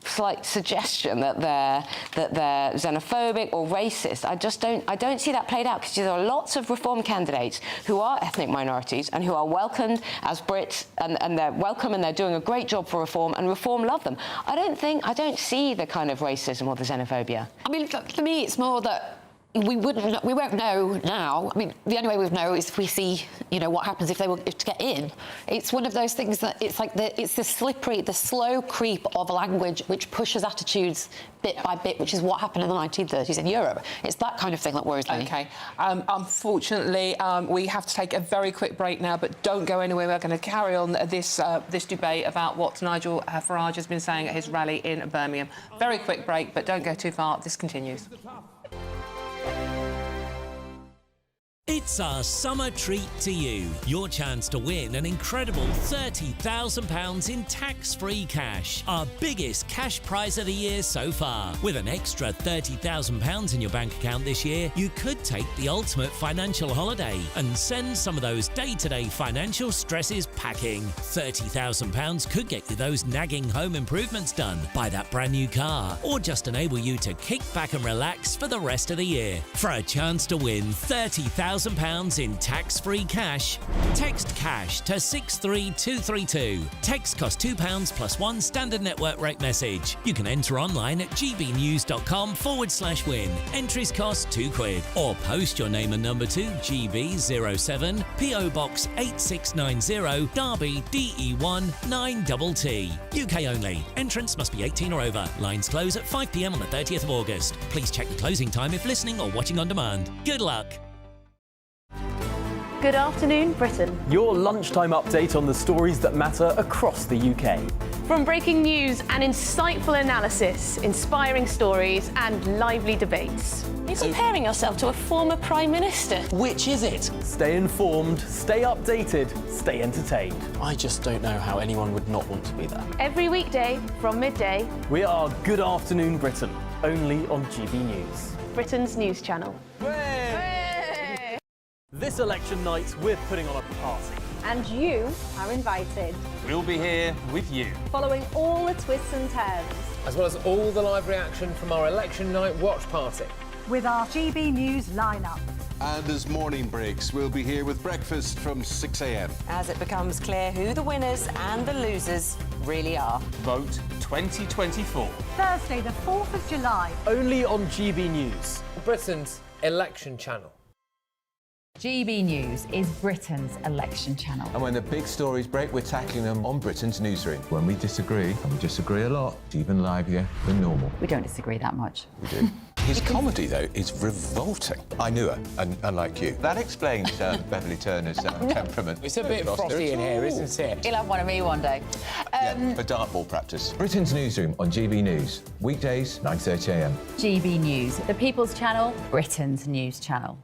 slight suggestion that they're xenophobic or racist. I don't see that played out, because there are lots of reform candidates who are ethnic minorities and who are welcomed as Brits, and they're welcome and they're doing a great job for reform, and reform love them. I don't see the kind of racism or the xenophobia. I mean, for me, it's more that we won't know now. I mean, the only way we know is if we see, you know, what happens if they were to get in. It's one of those things that it's like it's the slow creep of language which pushes attitudes bit by bit, which is what happened in the 1930s in Europe. It's that kind of thing that worries me. OK. Unfortunately, we have to take a very quick break now, but don't go anywhere. We're going to carry on this debate about what Nigel Farage has been saying at his rally in Birmingham. Very quick break, but don't go too far. This continues. It's our summer treat to you. Your chance to win an incredible £30,000 in tax-free cash. Our biggest cash prize of the year so far. With an extra £30,000 in your bank account this year, you could take the ultimate financial holiday and send some of those day-to-day financial stresses packing. £30,000 could get you those nagging home improvements done, buy that brand new car, or just enable you to kick back and relax for the rest of the year. For a chance to win £30,000 in tax-free cash, text CASH to 63232. Text costs £2 plus one standard network rate message. You can enter online at gbnews.com/win. Entries cost £2. Or post your name and number to GB07 PO Box 8690 Derby DE1 9TT. UK only. Entrance must be 18 or over. Lines close at 5 p.m. on the 30th of August. Please check the closing time if listening or watching on demand. Good luck. Good afternoon, Britain. Your lunchtime update on the stories that matter across the UK. From breaking news and insightful analysis, inspiring stories and lively debates. You're comparing yourself to a former Prime Minister. Which is it? Stay informed, stay updated, stay entertained. I just don't know how anyone would not want to be there. Every weekday from midday. We are Good Afternoon Britain, only on GB News. Britain's news channel. This election night, we're putting on a party. And you are invited. We'll be here with you. Following all the twists and turns. As well as all the live reaction from our election night watch party. With our GB News lineup. And as morning breaks, we'll be here with breakfast from 6 a.m. As it becomes clear who the winners and the losers really are. Vote 2024. Thursday, the 4th of July. Only on GB News. Britain's election channel. GB News is Britain's election channel. And when the big stories break, we're tackling them on Britain's newsroom. When we disagree, and we disagree a lot, it's even livelier than normal. We don't disagree that much. We do. His comedy, though, is revolting. I knew her, unlike you. That explains Beverly Turner's temperament. It's a bit frosty in here, isn't it? He'll have one of me one day. For dartball practice. Britain's newsroom on GB News. Weekdays, 9:30 a.m. GB News, the People's Channel, Britain's news channel.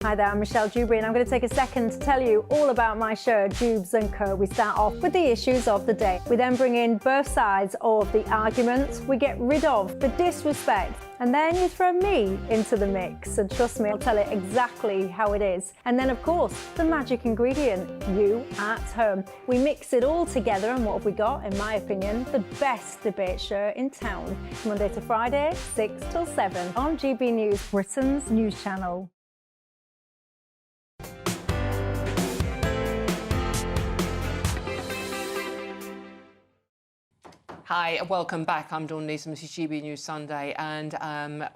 Hi there, I'm Michelle Dewberry and I'm going to take a second to tell you all about my show, Dubes & Co. We start off with the issues of the day. We then bring in both sides of the arguments. We get rid of the disrespect. And then you throw me into the mix. And trust me, I'll tell it exactly how it is. And then, of course, the magic ingredient, you at home. We mix it all together and what have we got, in my opinion, the best debate show in town. Monday to Friday, 6 till 7 on GB News, Britain's news channel. Hi, welcome back. I'm Dawn Neeson. This is GB News Sunday, and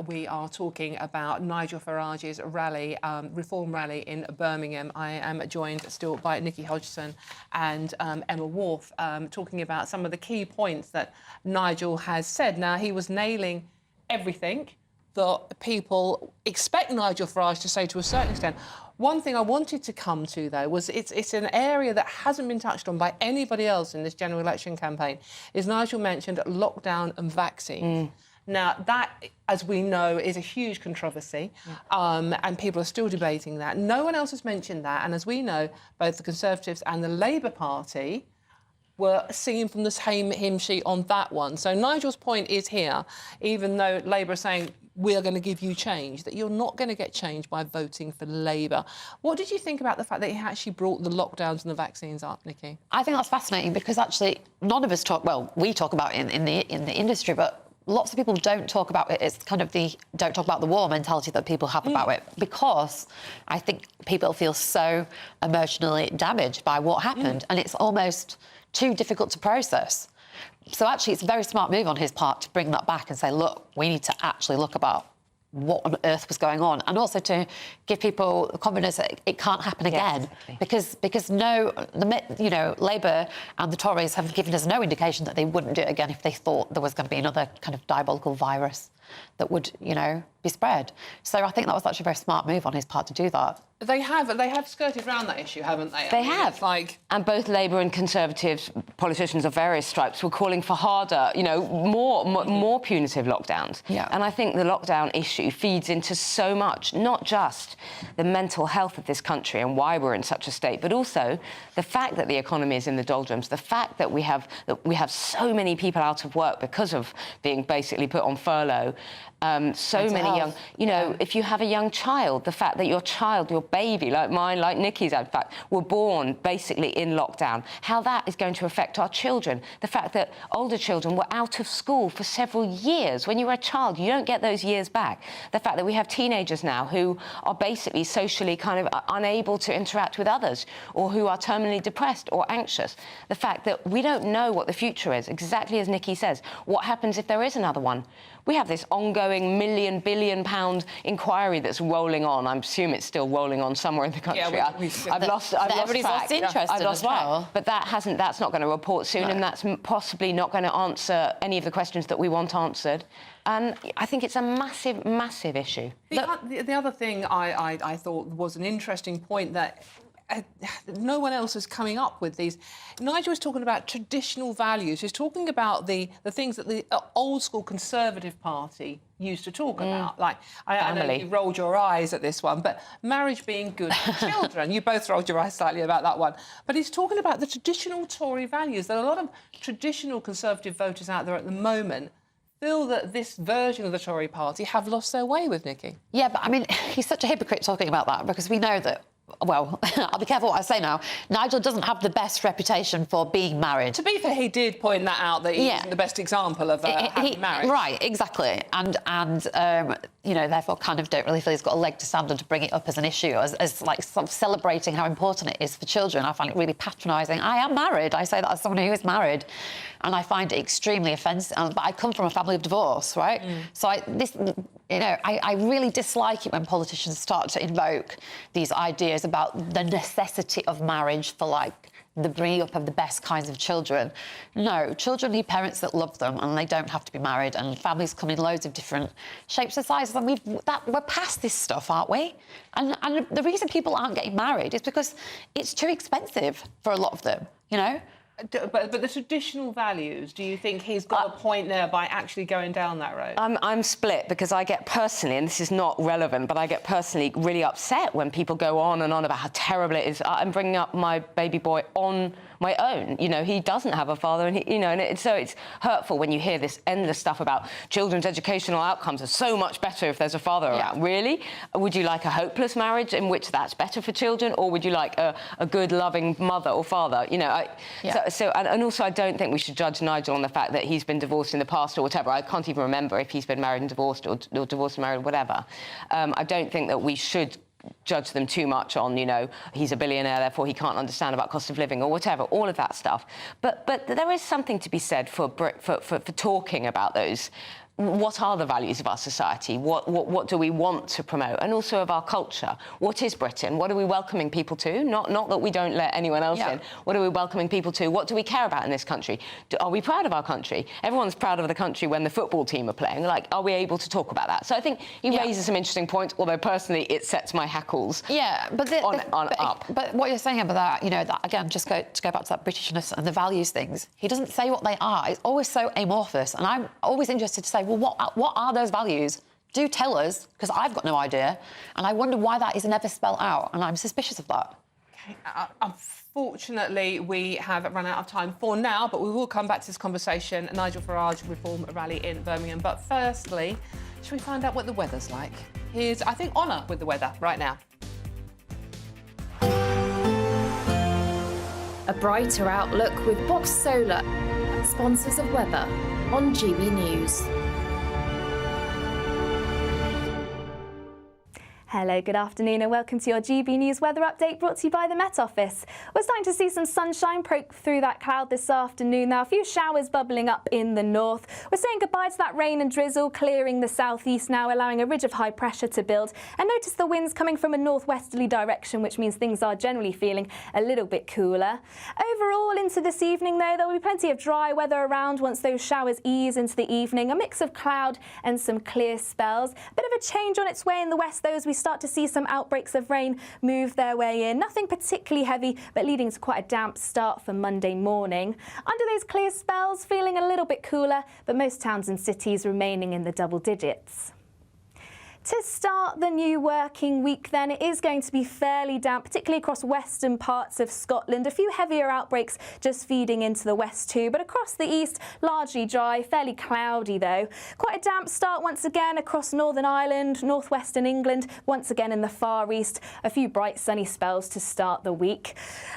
we are talking about Nigel Farage's rally, reform rally in Birmingham. I am joined still by Nikki Hodgson and Emma Wharf, talking about some of the key points that Nigel has said. Now, he was nailing everything that people expect Nigel Farage to say to a certain extent. One thing I wanted to come to, though, was it's an area that hasn't been touched on by anybody else in this general election campaign, is Nigel mentioned lockdown and vaccines. Now, that, as we know, is a huge controversy, and people are still debating that. No one else has mentioned that, and as we know, both the Conservatives and the Labour Party were singing from the same hymn sheet on that one. So Nigel's point is here, even though Labour are saying, we are going to give you change, that you're not going to get change by voting for Labour. What did you think about the fact that he actually brought the lockdowns and the vaccines up, Nikki? I think that's fascinating because actually none of us talk, well, we talk about it in the industry, but lots of people don't talk about it. It's kind of the don't talk about the war mentality that people have about it, because I think people feel so emotionally damaged by what happened and it's almost too difficult to process. So actually it's a very smart move on his part to bring that back and say, look, we need to actually look about what on earth was going on, and also to give people confidence that it can't happen again. Because Labour and the Tories have given us no indication that they wouldn't do it again if they thought there was going to be another kind of diabolical virus that would, be spread. So I think that was actually a very smart move on his part to do that. They have skirted around that issue, haven't they? They have. And both Labour and Conservative politicians of various stripes were calling for harder, you know, more punitive lockdowns. Yeah. And I think the lockdown issue feeds into so much, not just the mental health of this country and why we're in such a state, but also the fact that the economy is in the doldrums, the fact that we have so many people out of work because of being basically put on furlough. So many young, you know, if you have a young child, the fact that your child, your baby, like mine, like Nikki's, in fact, were born basically in lockdown, how that is going to affect our children. The fact that older children were out of school for several years. When you were a child, you don't get those years back. The fact that we have teenagers now who are basically socially kind of unable to interact with others, or who are terminally depressed or anxious. The fact that we don't know what the future is, exactly as Nikki says. What happens if there is another one? We have this ongoing billion-pound inquiry that's rolling on. I assume it's still rolling on somewhere in the country. Yeah, I've lost track. Everybody's lost interest in as well. But that's not going to report soon, and that's possibly not going to answer any of the questions that we want answered. And I think it's a massive, massive issue. The other thing I thought was an interesting point that no one else is coming up with these. Nigel was talking about traditional values. He's talking about the things that the old school Conservative Party used to talk about. Like, I know you rolled your eyes at this one, but marriage being good for children. You both rolled your eyes slightly about that one. But he's talking about the traditional Tory values that a lot of traditional Conservative voters out there at the moment feel that this version of the Tory Party have lost their way with, Nikki. Yeah, but I mean, he's such a hypocrite talking about that, because we know that, well, I'll be careful what I say now. Nigel doesn't have the best reputation for being married. To be fair, he did point that out, that he isn't the best example of happy marriage. Right, exactly. And you know, therefore kind of don't really feel he's got a leg to stand on to bring it up as an issue, as like sort of celebrating how important it is for children. I find it really patronising. I am married. I say that as someone who is married. And I find it extremely offensive. But I come from a family of divorce, right? So I really dislike it when politicians start to invoke these ideas about the necessity of marriage for, like, the bringing up of the best kinds of children. No, children need parents that love them, and they don't have to be married, and families come in loads of different shapes and sizes, and we're past this stuff, aren't we? And the reason people aren't getting married is because it's too expensive for a lot of them, you know? But the traditional values, do you think he's got a point there by actually going down that road? I'm split, because I get personally, and this is not relevant, but I get personally really upset when people go on and on about how terrible it is. I'm bringing up my baby boy on my own. You know, he doesn't have a father, and so it's hurtful when you hear this endless stuff about children's educational outcomes are so much better if there's a father around. Really? Would you like a hopeless marriage in which that's better for children, or would you like a good, loving mother or father? You know, and also I don't think we should judge Nigel on the fact that he's been divorced in the past or whatever. I can't even remember if he's been married and divorced, or divorced and married, or whatever. I don't think that we should judge them too much on, you know, he's a billionaire, therefore he can't understand about cost of living or whatever, all of that stuff. But there is something to be said for talking about those. What are the values of our society? What do we want to promote? And also of our culture. What is Britain? What are we welcoming people to? Not that we don't let anyone else in. What are we welcoming people to? What do we care about in this country? Are we proud of our country? Everyone's proud of the country when the football team are playing. Like, are we able to talk about that? So I think he raises some interesting points, although personally it sets my hackles up. But what you're saying about that, you know, that again, just to go back to that Britishness and the values things, he doesn't say what they are. It's always so amorphous. And I'm always interested to say, well, what are those values? Do tell us, because I've got no idea. And I wonder why that is never spelled out, and I'm suspicious of that. Okay. Unfortunately, we have run out of time for now, but we will come back to this conversation. Nigel Farage reform rally in Birmingham. But firstly, should we find out what the weather's like? Here's, I think, Honor with the weather right now. A brighter outlook with Box Solar, sponsors of weather on GB News. Hello, good afternoon and welcome to your GB News weather update brought to you by the Met Office. We're starting to see some sunshine poke through that cloud this afternoon. Now, a few showers bubbling up in the north. We're saying goodbye to that rain and drizzle, clearing the southeast now, allowing a ridge of high pressure to build. And notice the winds coming from a northwesterly direction, which means things are generally feeling a little bit cooler. Overall, into this evening, though, there will be plenty of dry weather around once those showers ease into the evening. A mix of cloud and some clear spells. A bit of a change on its way in the west, though, as we start to see some outbreaks of rain move their way in. Nothing particularly heavy, but leading to quite a damp start for Monday morning. Under those clear spells, feeling a little bit cooler, but most towns and cities remaining in the double digits. To start the new working week then, it is going to be fairly damp, particularly across western parts of Scotland. A few heavier outbreaks just feeding into the west too, but across the east, largely dry, fairly cloudy though. Quite a damp start once again across Northern Ireland, northwestern England, once again in the far east. A few bright sunny spells to start the week.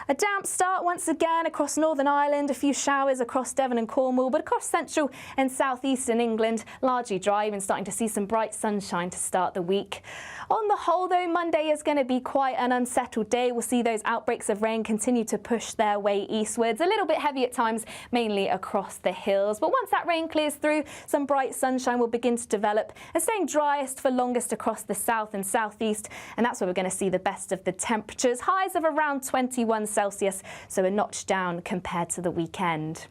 A damp start once again across Northern Ireland, a few showers across Devon and Cornwall, but across central and southeastern England, largely dry, even starting to see some bright sunshine to start the week. On the whole though, Monday is going to be quite an unsettled day. We'll see those outbreaks of rain continue to push their way eastwards, a little bit heavy at times, mainly across the hills. But once that rain clears through, some bright sunshine will begin to develop and staying driest for longest across the south and southeast. And that's where we're going to see the best of the temperatures. Highs of around 21 Celsius, so a notch down compared to the weekend.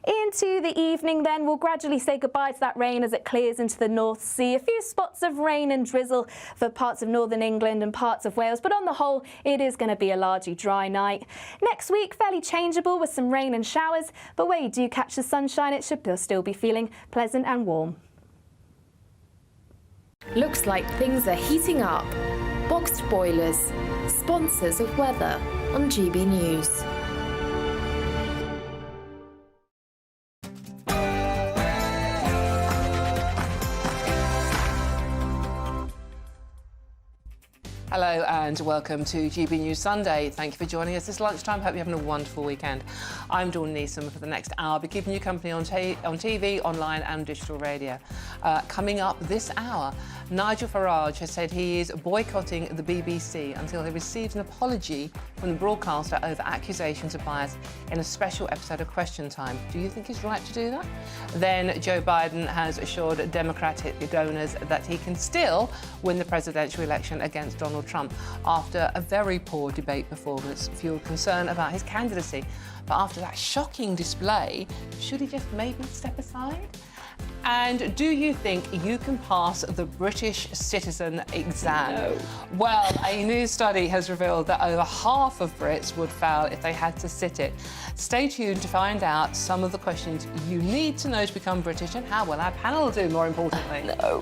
Into the evening then, we'll gradually say goodbye to that rain as it clears into the North Sea. A few spots of rain and drizzle for parts of northern England and parts of Wales, but on the whole, it is going to be a largely dry night. Next week, fairly changeable with some rain and showers, but where you do catch the sunshine, it should still be feeling pleasant and warm. Looks like things are heating up. Boxed boilers, sponsors of weather on GB News. Hello and welcome to GB News Sunday. Thank you for joining us this lunchtime. Hope you're having a wonderful weekend. I'm Dawn Neeson. For the next hour, I'll be keeping you company on TV, online and digital radio. Coming up this hour, Nigel Farage has said he is boycotting the BBC until he receives an apology from the broadcaster over accusations of bias in a special episode of Question Time. Do you think he's right to do that? Then Joe Biden has assured Democratic donors that he can still win the presidential election against Donald Trump after a very poor debate performance fueled concern about his candidacy. But after that shocking display, should he just maybe step aside? And do you think you can pass the British citizen exam? No. Well, a new study has revealed that over half of Brits would fail if they had to sit it. Stay tuned to find out some of the questions you need to know to become British and how well our panel will do, more importantly. No.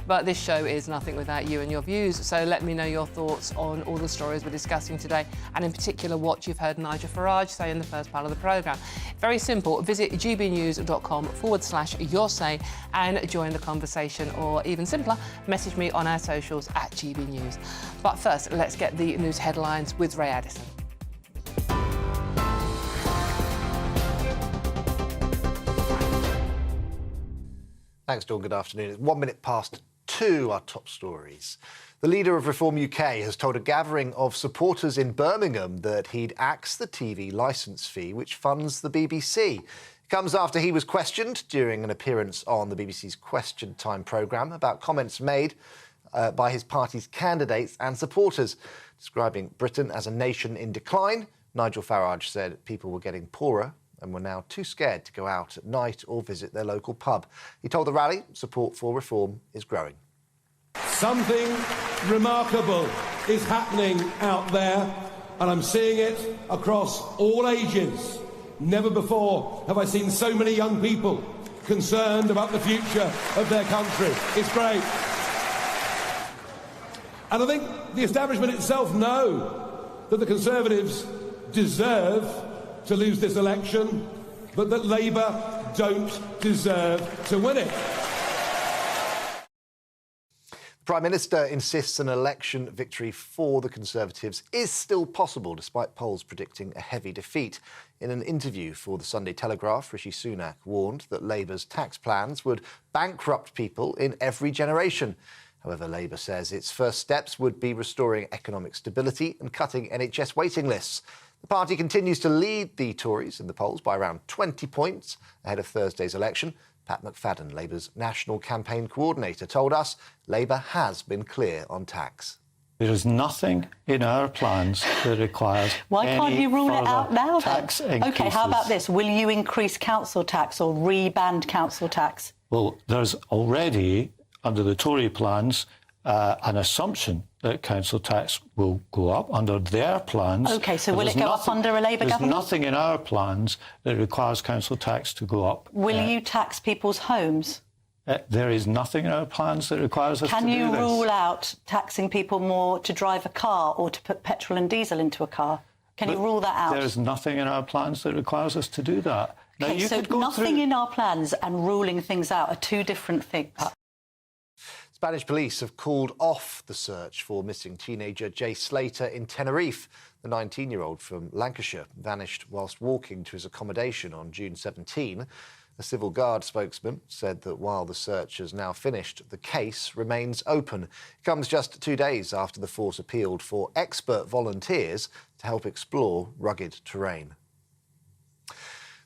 But this show is nothing without you and your views, so let me know your thoughts on all the stories we're discussing today, and in particular what you've heard Nigel Farage say in the first part of the programme. Very simple, visit gbnews.com/your say and join the conversation, or even simpler, message me on our socials at GB News. But first, let's get the news headlines with Ray Addison. Thanks, Dawn. Good afternoon. It's 1 minute past 2, our top stories. The leader of Reform UK has told a gathering of supporters in Birmingham that he'd axed the TV licence fee which funds the BBC. It comes after he was questioned during an appearance on the BBC's Question Time programme about comments made by his party's candidates and supporters. Describing Britain as a nation in decline, Nigel Farage said people were getting poorer and were now too scared to go out at night or visit their local pub. He told the rally support for reform is growing. Something remarkable is happening out there, and I'm seeing it across all ages. Never before have I seen so many young people concerned about the future of their country. It's great. And I think the establishment itself know that the Conservatives deserve to lose this election, but that Labour don't deserve to win it. The Prime Minister insists an election victory for the Conservatives is still possible, despite polls predicting a heavy defeat. In an interview for the Sunday Telegraph, Rishi Sunak warned that Labour's tax plans would bankrupt people in every generation. However, Labour says its first steps would be restoring economic stability and cutting NHS waiting lists. The party continues to lead the Tories in the polls by around 20 points ahead of Thursday's election. Pat McFadden, Labour's national campaign coordinator, told us Labour has been clear on tax. There is nothing in our plans that requires Why can't you rule it out now, then? tax increases. OK, how about this? Will you increase council tax or re-band council tax? Well, there's already, under the Tory plans, an assumption that council tax will go up under their plans. OK, so will it go up under a Labour government? There's nothing in our plans that requires council tax to go up. Will you tax people's homes? There is nothing in our plans that requires us to do this. Can you rule out taxing people more to drive a car or to put petrol and diesel into a car? Can you rule that out? There is nothing in our plans that requires us to do that. Now, Okay, so nothing in our plans and ruling things out are two different things. Spanish police have called off the search for missing teenager Jay Slater in Tenerife. The 19-year-old from Lancashire vanished whilst walking to his accommodation on June 17. A Civil Guard spokesman said that while the search has now finished, the case remains open. It comes just 2 days after the force appealed for expert volunteers to help explore rugged terrain.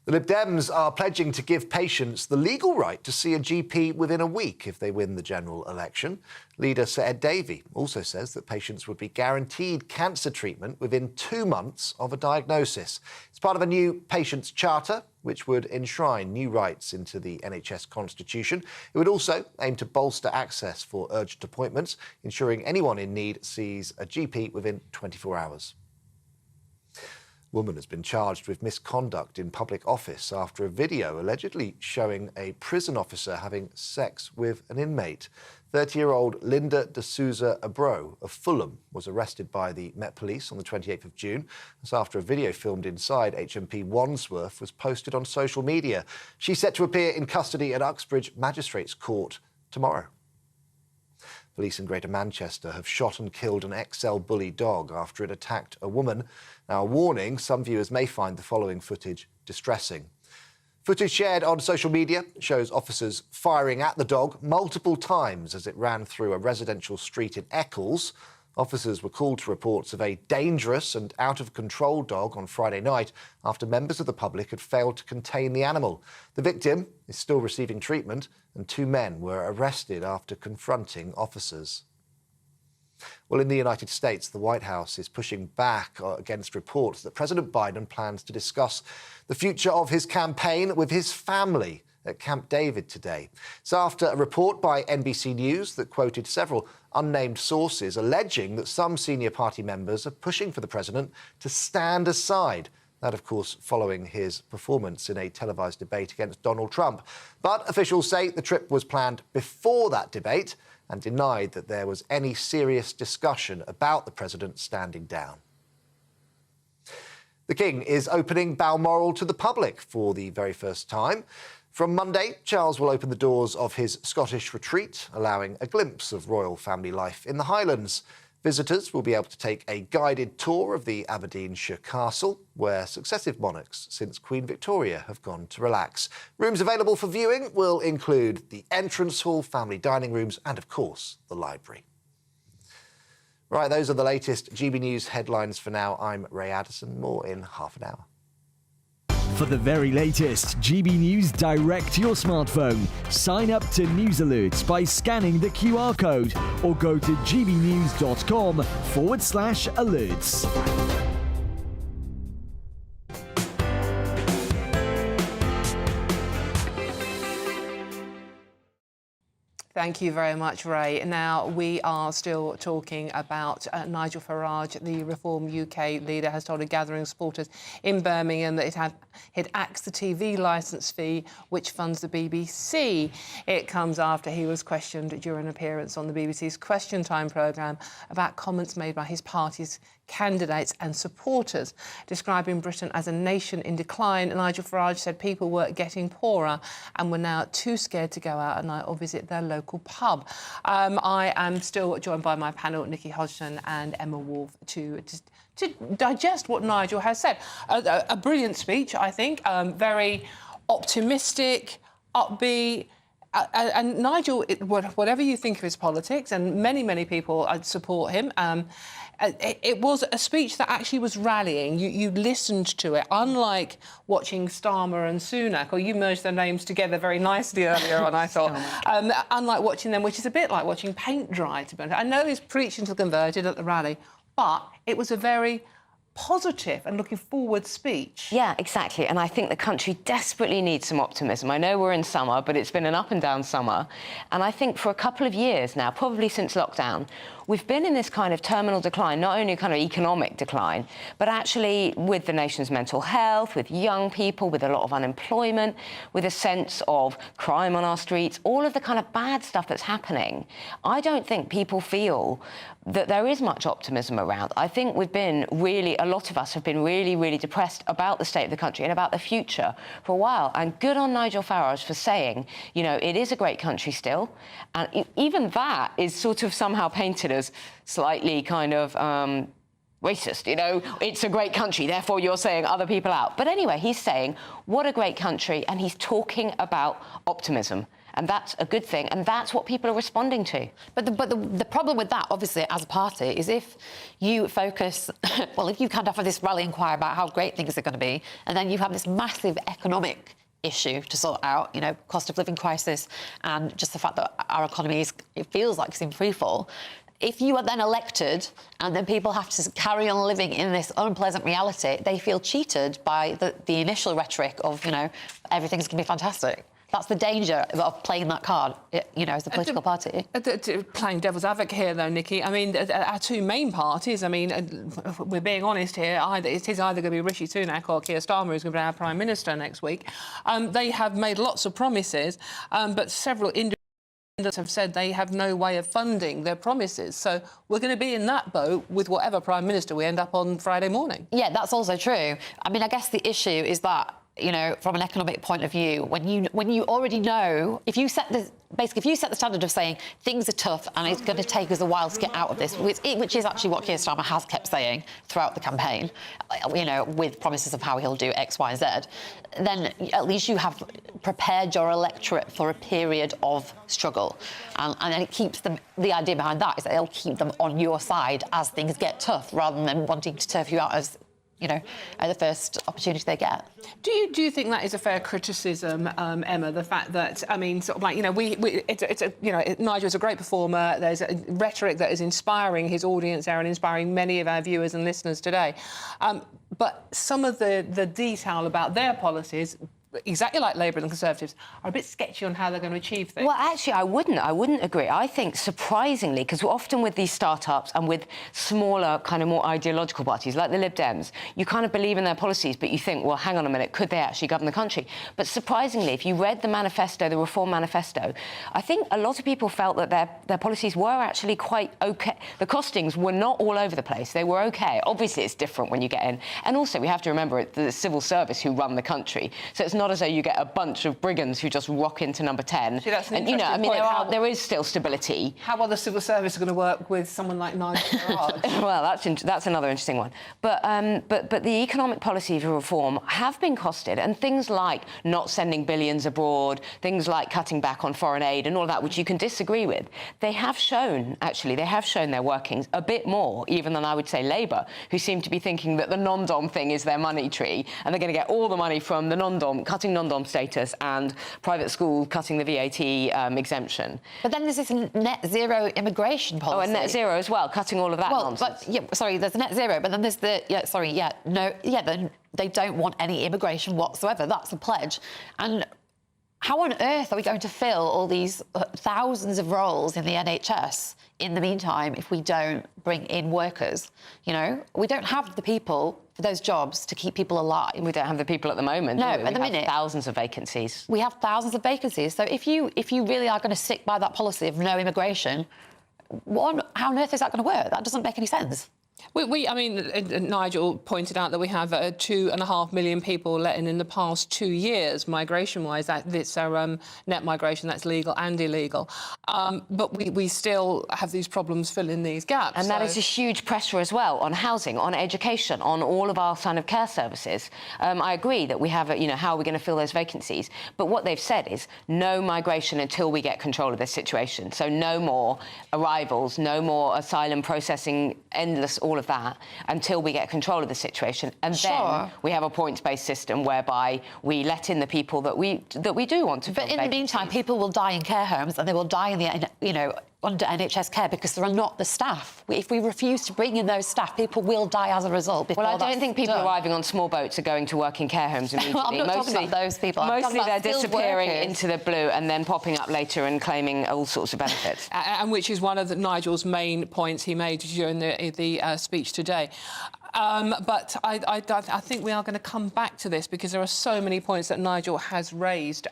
The Lib Dems are pledging to give patients the legal right to see a GP within a week if they win the general election. Leader Sir Ed Davey also says that patients would be guaranteed cancer treatment within 2 months of a diagnosis. It's part of a new patients' charter, which would enshrine new rights into the NHS constitution. It would also aim to bolster access for urgent appointments, ensuring anyone in need sees a GP within 24 hours. A woman has been charged with misconduct in public office after a video allegedly showing a prison officer having sex with an inmate. 30-year-old Linda de Souza Abro of Fulham was arrested by the Met Police on the 28th of June. That's after a video filmed inside HMP Wandsworth was posted on social media. She's set to appear in custody at Uxbridge Magistrates Court tomorrow. Police in Greater Manchester have shot and killed an XL bully dog after it attacked a woman. Now, a warning, some viewers may find the following footage distressing. Footage shared on social media shows officers firing at the dog multiple times as it ran through a residential street in Eccles. Officers were called to reports of a dangerous and out-of-control dog on Friday night after members of the public had failed to contain the animal. The victim is still receiving treatment, and 2 men were arrested after confronting officers. Well, in the United States, the White House is pushing back against reports that President Biden plans to discuss the future of his campaign with his family at Camp David today. It's after a report by NBC News that quoted several unnamed sources alleging that some senior party members are pushing for the president to stand aside. That, of course, following his performance in a televised debate against Donald Trump. But officials say the trip was planned before that debate and denied that there was any serious discussion about the president standing down. The King is opening Balmoral to the public for the very first time. From Monday, Charles will open the doors of his Scottish retreat, allowing a glimpse of royal family life in the Highlands. Visitors will be able to take a guided tour of the Aberdeenshire castle, where successive monarchs since Queen Victoria have gone to relax. Rooms available for viewing will include the entrance hall, family dining rooms and, of course, the library. Right, those are the latest GB News headlines for now. I'm Ray Addison. More in half an hour. For the very latest GB News direct to your smartphone, sign up to News Alerts by scanning the QR code or go to gbnews.com/alerts. Thank you very much, Ray. Now, we are still talking about Nigel Farage, the Reform UK leader, has told a gathering of supporters in Birmingham that he'd axed the TV licence fee, which funds the BBC. It comes after he was questioned during an appearance on the BBC's Question Time programme about comments made by his party's candidates and supporters, describing Britain as a nation in decline. Nigel Farage said people were getting poorer and were now too scared to go out at night or visit their local pub. I am still joined by my panel, Nikki Hodgson and Emma Wolfe, to digest what Nigel has said. A brilliant speech, I think, very optimistic, upbeat. And Nigel, whatever you think of his politics, and many people support him, it was a speech that actually was rallying. You listened to it, unlike watching Starmer and Sunak, or you merged their names together very nicely earlier on, I thought. Unlike watching them, which is a bit like watching paint dry, to be honest. I know he's preaching to the converted at the rally, but it was a very positive and looking forward speech. Yeah, exactly. And I think the country desperately needs some optimism. I know we're in summer, but it's been an up and down summer. And I think for a couple of years now, probably since lockdown, we've been in this kind of terminal decline, not only kind of economic decline, but actually with the nation's mental health, with young people, with a lot of unemployment, with a sense of crime on our streets, all of the kind of bad stuff that's happening. I don't think people feel that there is much optimism around. I think a lot of us have been really, really depressed about the state of the country and about the future for a while. And good on Nigel Farage for saying, you know, it is a great country still. And even that is sort of somehow painted as slightly kind of racist, you know, it's a great country, therefore you're saying other people out. But anyway, he's saying, what a great country, and he's talking about optimism. And that's a good thing, and that's what people are responding to. But the problem with that, obviously, as a party, is if you focus... well, if you kind of have this rallying cry about how great things are going to be, and then you have this massive economic issue to sort out, you know, cost of living crisis, and just the fact that our economy it feels like it's in freefall. If you are then elected and then people have to carry on living in this unpleasant reality, they feel cheated by the initial rhetoric of, you know, everything's going to be fantastic. That's the danger of playing that card, you know, as a political party. Playing devil's advocate here, though, Nikki, I mean, our two main parties, I mean, we're being honest here, it is either going to be Rishi Sunak or Keir Starmer who's going to be our Prime Minister next week. They have made lots of promises, but several independents have said they have no way of funding their promises. So we're going to be in that boat with whatever Prime Minister we end up on Friday morning. Yeah, that's also true. I mean, I guess the issue is that, you know, from an economic point of view, when you already know, if you set the standard of saying things are tough and it's going to take us a while to get out of this, which is actually what Keir Starmer has kept saying throughout the campaign, you know, with promises of how he'll do X, Y, Z, then at least you have prepared your electorate for a period of struggle. And then it keeps them, the idea behind that is that it'll keep them on your side as things get tough, rather than wanting to turf you out as, you know, the first opportunity they get. Do you think that is a fair criticism, Emma? The fact that, I mean, sort of like, you know, Nigel's a great performer. There's a rhetoric that is inspiring his audience there and inspiring many of our viewers and listeners today. But some of the detail about their policies, exactly like Labour and the Conservatives, are a bit sketchy on how they're going to achieve things. Well, actually, I wouldn't agree. I think, surprisingly, because often with these start-ups and with smaller, kind of more ideological parties, like the Lib Dems, you kind of believe in their policies, but you think, well, hang on a minute, could they actually govern the country? But surprisingly, if you read the manifesto, the Reform Manifesto, I think a lot of people felt that their policies were actually quite OK. The costings were not all over the place. They were OK. Obviously, it's different when you get in. And also, we have to remember it's the civil service who run the country. So it's not as though you get a bunch of brigands who just rock into number 10. See, that's an and, you know, I mean, there is still stability. How are the civil service going to work with someone like Nigel Farage? Well, that's another interesting one. But the economic policies of reform have been costed, and things like not sending billions abroad, things like cutting back on foreign aid and all that, which you can disagree with, they have shown their workings a bit more even than, I would say, Labour, who seem to be thinking that the non-dom thing is their money tree, and they're going to get all the money from the non-dom, cutting non-dom status, and private school cutting the VAT exemption. But then there's this net zero immigration policy. Oh, and net zero as well, cutting all of that nonsense. There's net zero, but then there's then they don't want any immigration whatsoever. That's the pledge. And how on earth are we going to fill all these thousands of roles in the NHS in the meantime if we don't bring in workers? You know, we don't have the people for those jobs to keep people alive. We don't have the people at the moment. No, at the minute, thousands of vacancies. We have thousands of vacancies. So if you really are going to stick by that policy of no immigration, how on earth is that going to work? That doesn't make any sense. I mean, Nigel pointed out that we have 2.5 million people let in the past 2 years, migration-wise. That's our net migration, that's legal and illegal. But we still have these problems filling these gaps. And that is a huge pressure as well on housing, on education, on all of our kind of care services. I agree that we have, how are we going to fill those vacancies? But what they've said is no migration until we get control of this situation. So no more arrivals, no more asylum processing, endless all of that until we get control of the situation. And then we have a points-based system whereby we let in the people that we do want to. But in the meantime, people will die in care homes and they will die in the, under NHS care because there are not the staff. If we refuse to bring in those staff, people will die as a result. Well, I don't think people arriving on small boats are going to work in care homes immediately. Well, I'm not talking about those people. Mostly they're disappearing into the blue and then popping up later and claiming all sorts of benefits. And which is one of Nigel's main points he made during the speech today. But I think we are going to come back to this because there are so many points that Nigel has raised.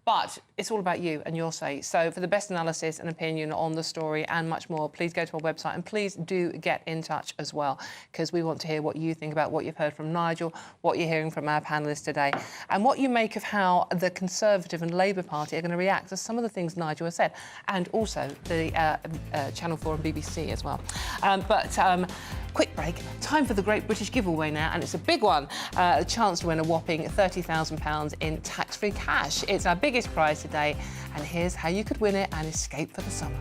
But it's all about you and your say. So for the best analysis and opinion on the story and much more, please go to our website and please do get in touch as well, because we want to hear what you think about what you've heard from Nigel, what you're hearing from our panellists today, and what you make of how the Conservative and Labour Party are going to react to some of the things Nigel has said, and also the Channel 4 and BBC as well. Quick break. Time for the Great British Giveaway now, and it's a big one. A chance to win a whopping £30,000 in tax-free cash. It's our biggest prize today, and here's how you could win it and escape for the summer.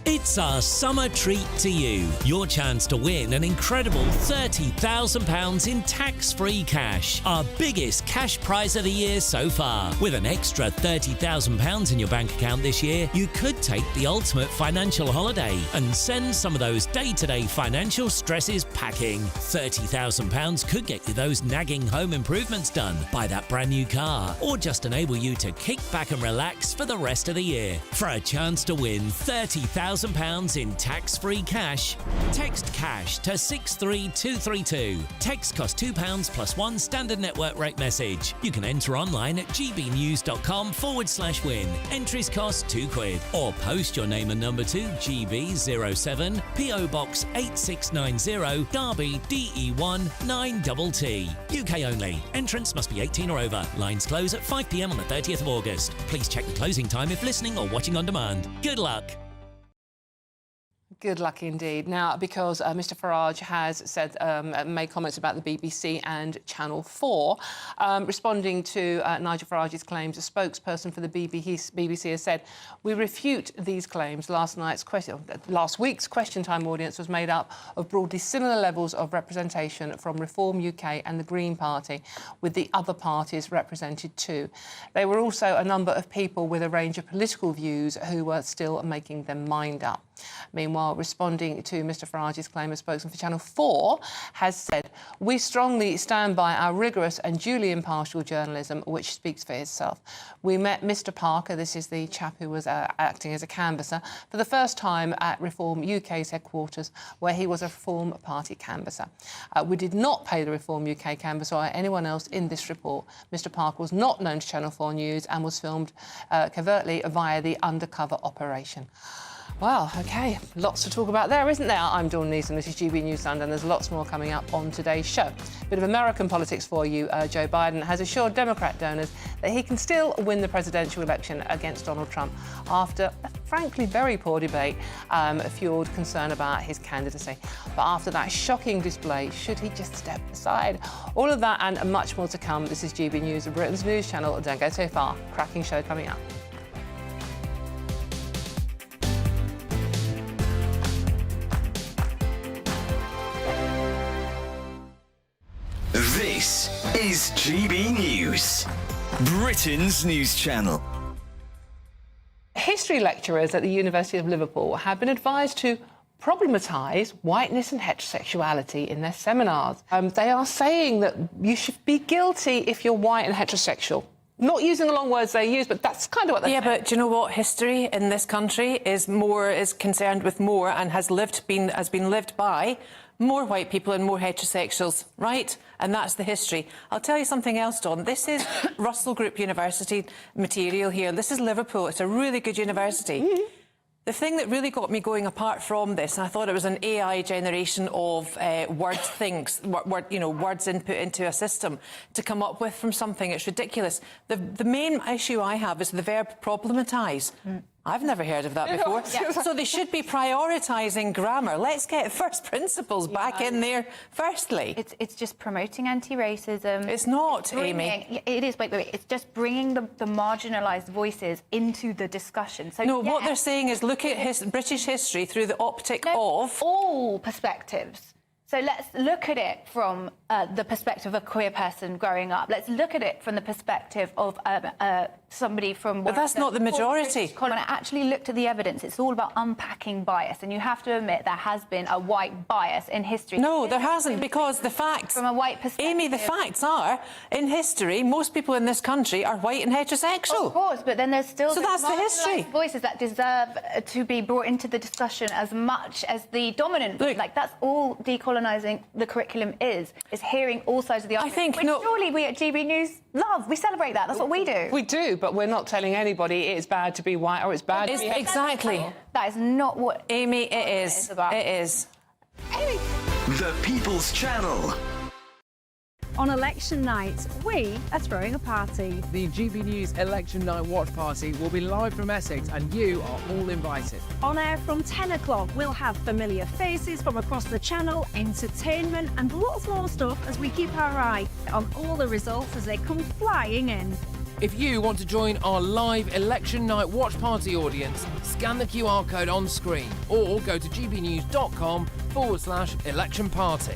It's our summer treat to you. Your chance to win an incredible £30,000 in tax-free cash. Our biggest cash prize of the year so far. With an extra £30,000 in your bank account this year, you could take the ultimate financial holiday and send some of those day-to-day financial stresses packing. £30,000 could get you those nagging home improvements done, buy that brand new car, or just enable you to kick back and relax for the rest of the year. For a chance to win £30,000 in tax-free cash, text cash to 63232. Text costs £2 plus one standard network rate message. You can enter online at gbnews.com/win. Entries cost £2. Or post your name and number to GB07 PO Box 8690 Derby DE1 9TT. UK only. Entrance must be 18 or over. Lines close at 5 p.m. on the 30th of August. Please check the closing time if listening or watching on demand. Good luck. Good luck indeed. Now, because Mr Farage has said, made comments about the BBC and Channel 4, responding to Nigel Farage's claims, a spokesperson for the BBC has said, "We refute these claims. Last week's Question Time audience was made up of broadly similar levels of representation from Reform UK and the Green Party, with the other parties represented too. They were also a number of people with a range of political views who were still making their mind up." Meanwhile, responding to Mr Farage's claim, a spokesman for Channel 4 has said, "We strongly stand by our rigorous and duly impartial journalism, which speaks for itself. We met Mr Parker," this is the chap who was acting as a canvasser, "for the first time at Reform UK's headquarters, where he was a Reform Party canvasser. We did not pay the Reform UK canvasser or anyone else in this report. Mr Parker was not known to Channel 4 News and was filmed covertly via the undercover operation." Well, OK, lots to talk about there, isn't there? I'm Dawn Neeson, this is GB News Sunday, and there's lots more coming up on today's show. Bit of American politics for you. Joe Biden has assured Democrat donors that he can still win the presidential election against Donald Trump after a frankly very poor debate fueled concern about his candidacy. But after that shocking display, should he just step aside? All of that and much more to come. This is GB News, Britain's news channel. Don't go too far. Cracking show coming up. This is GB News, Britain's news channel. History lecturers at the University of Liverpool have been advised to problematise whiteness and heterosexuality in their seminars. They are saying that you should be guilty if you're white and heterosexual. Not using the long words they use, but that's kind of what they're saying. But do you know what? History in this country is concerned with more and has been lived by more white people and more heterosexuals, right? And that's the history. I'll tell you something else, Dawn. This is Russell Group University material here. This is Liverpool. It's a really good university. Mm-hmm. The thing that really got me going apart from this, and I thought it was an AI generation of words input into a system to come up with from something. It's ridiculous. The main issue I have is the verb problematise. I've never heard of that before. So they should be prioritising grammar. Let's get first principles back in there firstly. It's just promoting anti-racism. It's not, Amy. It is. Wait. It's just bringing the marginalised voices into the discussion. So what they're saying is look at British history through the optic of... all perspectives. So let's look at it from the perspective of a queer person growing up. Let's look at it from the perspective of somebody from... But that's not the majority. When I actually looked at the evidence, it's all about unpacking bias. And you have to admit there has been a white bias in history. No, there hasn't, because the facts... From a white perspective... Amy, the facts are, in history, most people in this country are white and heterosexual. Of course, but then there's still... So that's the history. ...voices that deserve to be brought into the discussion as much as the dominant... Look, like, that's all decolonising the curriculum is hearing all sides of the argument. I think... Which surely we at GB News love. We celebrate that. That's what we do. We do, but we're not telling anybody it's bad to be white or it's bad to be... Exactly. That is not what... Amy, it is. It is. Amy. The People's Channel. On election night, we are throwing a party. The GB News Election Night Watch Party will be live from Essex and you are all invited. On air from 10 o'clock, we'll have familiar faces from across the channel, entertainment and lots more stuff as we keep our eye on all the results as they come flying in. If you want to join our live Election Night Watch Party audience, scan the QR code on screen or go to gbnews.com/election party.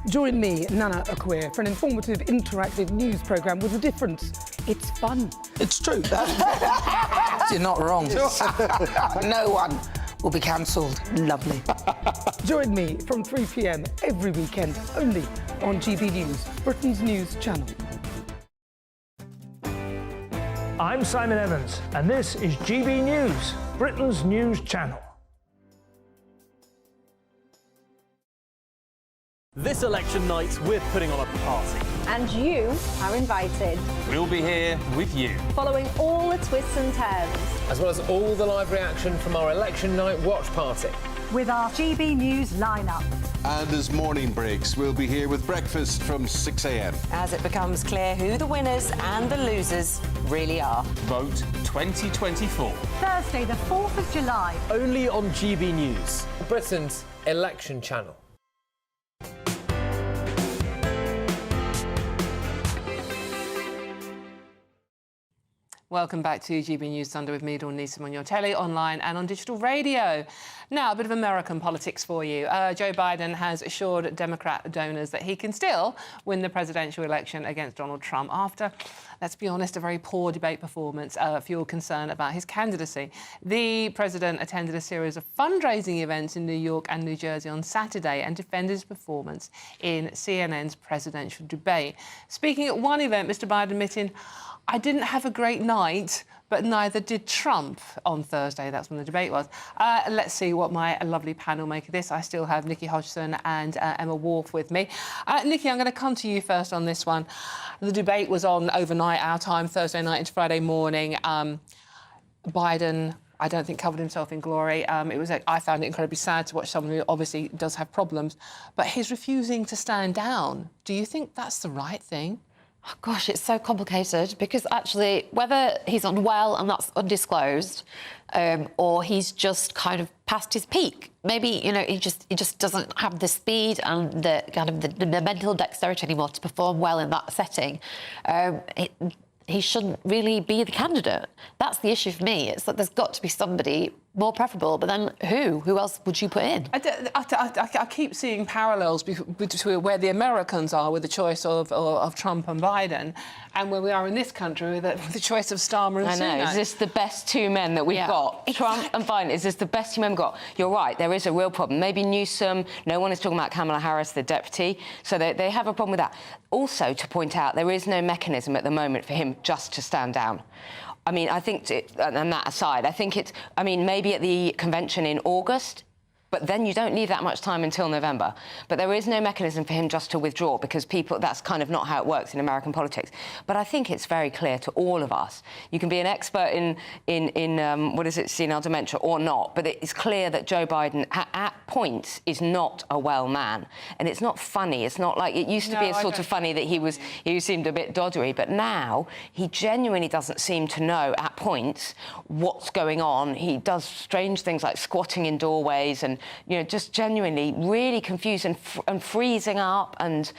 Join me, Nana Akweer, for an informative, interactive news programme with a difference. It's fun. It's true. You're not wrong. No one will be cancelled. Lovely. Join me from 3 p.m. every weekend, only on GB News, Britain's news channel. I'm Simon Evans, and this is GB News, Britain's news channel. This election night, we're putting on a party. And you are invited. We'll be here with you. Following all the twists and turns. As well as all the live reaction from our Election Night Watch Party. With our GB News lineup. And as morning breaks, we'll be here with breakfast from 6 a.m. As it becomes clear who the winners and the losers really are. Vote 2024. Thursday, the 4th of July. Only on GB News. Britain's election channel. Welcome back to GB News Sunday with me, Dawn Neeson, on your telly, online and on digital radio. Now, a bit of American politics for you. Joe Biden has assured Democrat donors that he can still win the presidential election against Donald Trump after, let's be honest, a very poor debate performance fueled concern about his candidacy. The president attended a series of fundraising events in New York and New Jersey on Saturday and defended his performance in CNN's presidential debate. Speaking at one event, Mr. Biden admitting, "I didn't have a great night, but neither did Trump" on Thursday. That's when the debate was. Let's see what my lovely panel make of this. I still have Nikki Hodgson and Emma Wharf with me. Nikki, I'm going to come to you first on this one. The debate was on overnight, our time, Thursday night into Friday morning. Biden, I don't think, covered himself in glory. I found it incredibly sad to watch someone who obviously does have problems, but he's refusing to stand down. Do you think that's the right thing? Oh, gosh, it's so complicated because actually, whether he's unwell and that's undisclosed, or he's just kind of past his peak, maybe he just doesn't have the speed and the kind of the mental dexterity anymore to perform well in that setting. He shouldn't really be the candidate. That's the issue for me. It's that there's got to be somebody more preferable, but then who? Who else would you put in? I keep seeing parallels between where the Americans are with the choice of Trump and Biden and where we are in this country with the choice of Starmer and Sunak. I know. Is this the best two men that we've got? Trump and Biden, is this the best two men we've got? You're right, there is a real problem. Maybe Newsom, no one is talking about Kamala Harris, the deputy, so they have a problem with that. Also, to point out, there is no mechanism at the moment for him just to stand down. I mean, I think, and that aside, I think it's, I mean, maybe at the convention in August, but then you don't need that much time until November. But there is no mechanism for him just to withdraw because that's kind of not how it works in American politics. But I think it's very clear to all of us. You can be an expert in senile dementia or not, but it's clear that Joe Biden at points is not a well man. And it's not funny. It's not like it used to be a sort of funny that he seemed a bit doddery, but now he genuinely doesn't seem to know at points what's going on. He does strange things like squatting in doorways and just genuinely really confused and freezing up. And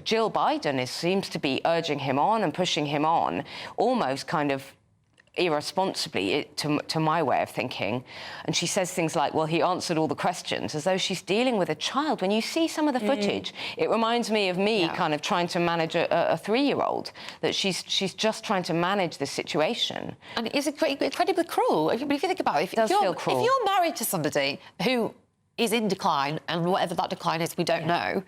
Jill Biden seems to be urging him on and pushing him on, almost kind of irresponsibly, to my way of thinking. And she says things like, well, he answered all the questions, as though she's dealing with a child. When you see some of the footage, it reminds me of me kind of trying to manage a 3-year-old, that she's just trying to manage the situation. And it's incredibly cruel. If you think about it, It does feel cruel. If you're married to somebody who is in decline, and whatever that decline is, we don't know,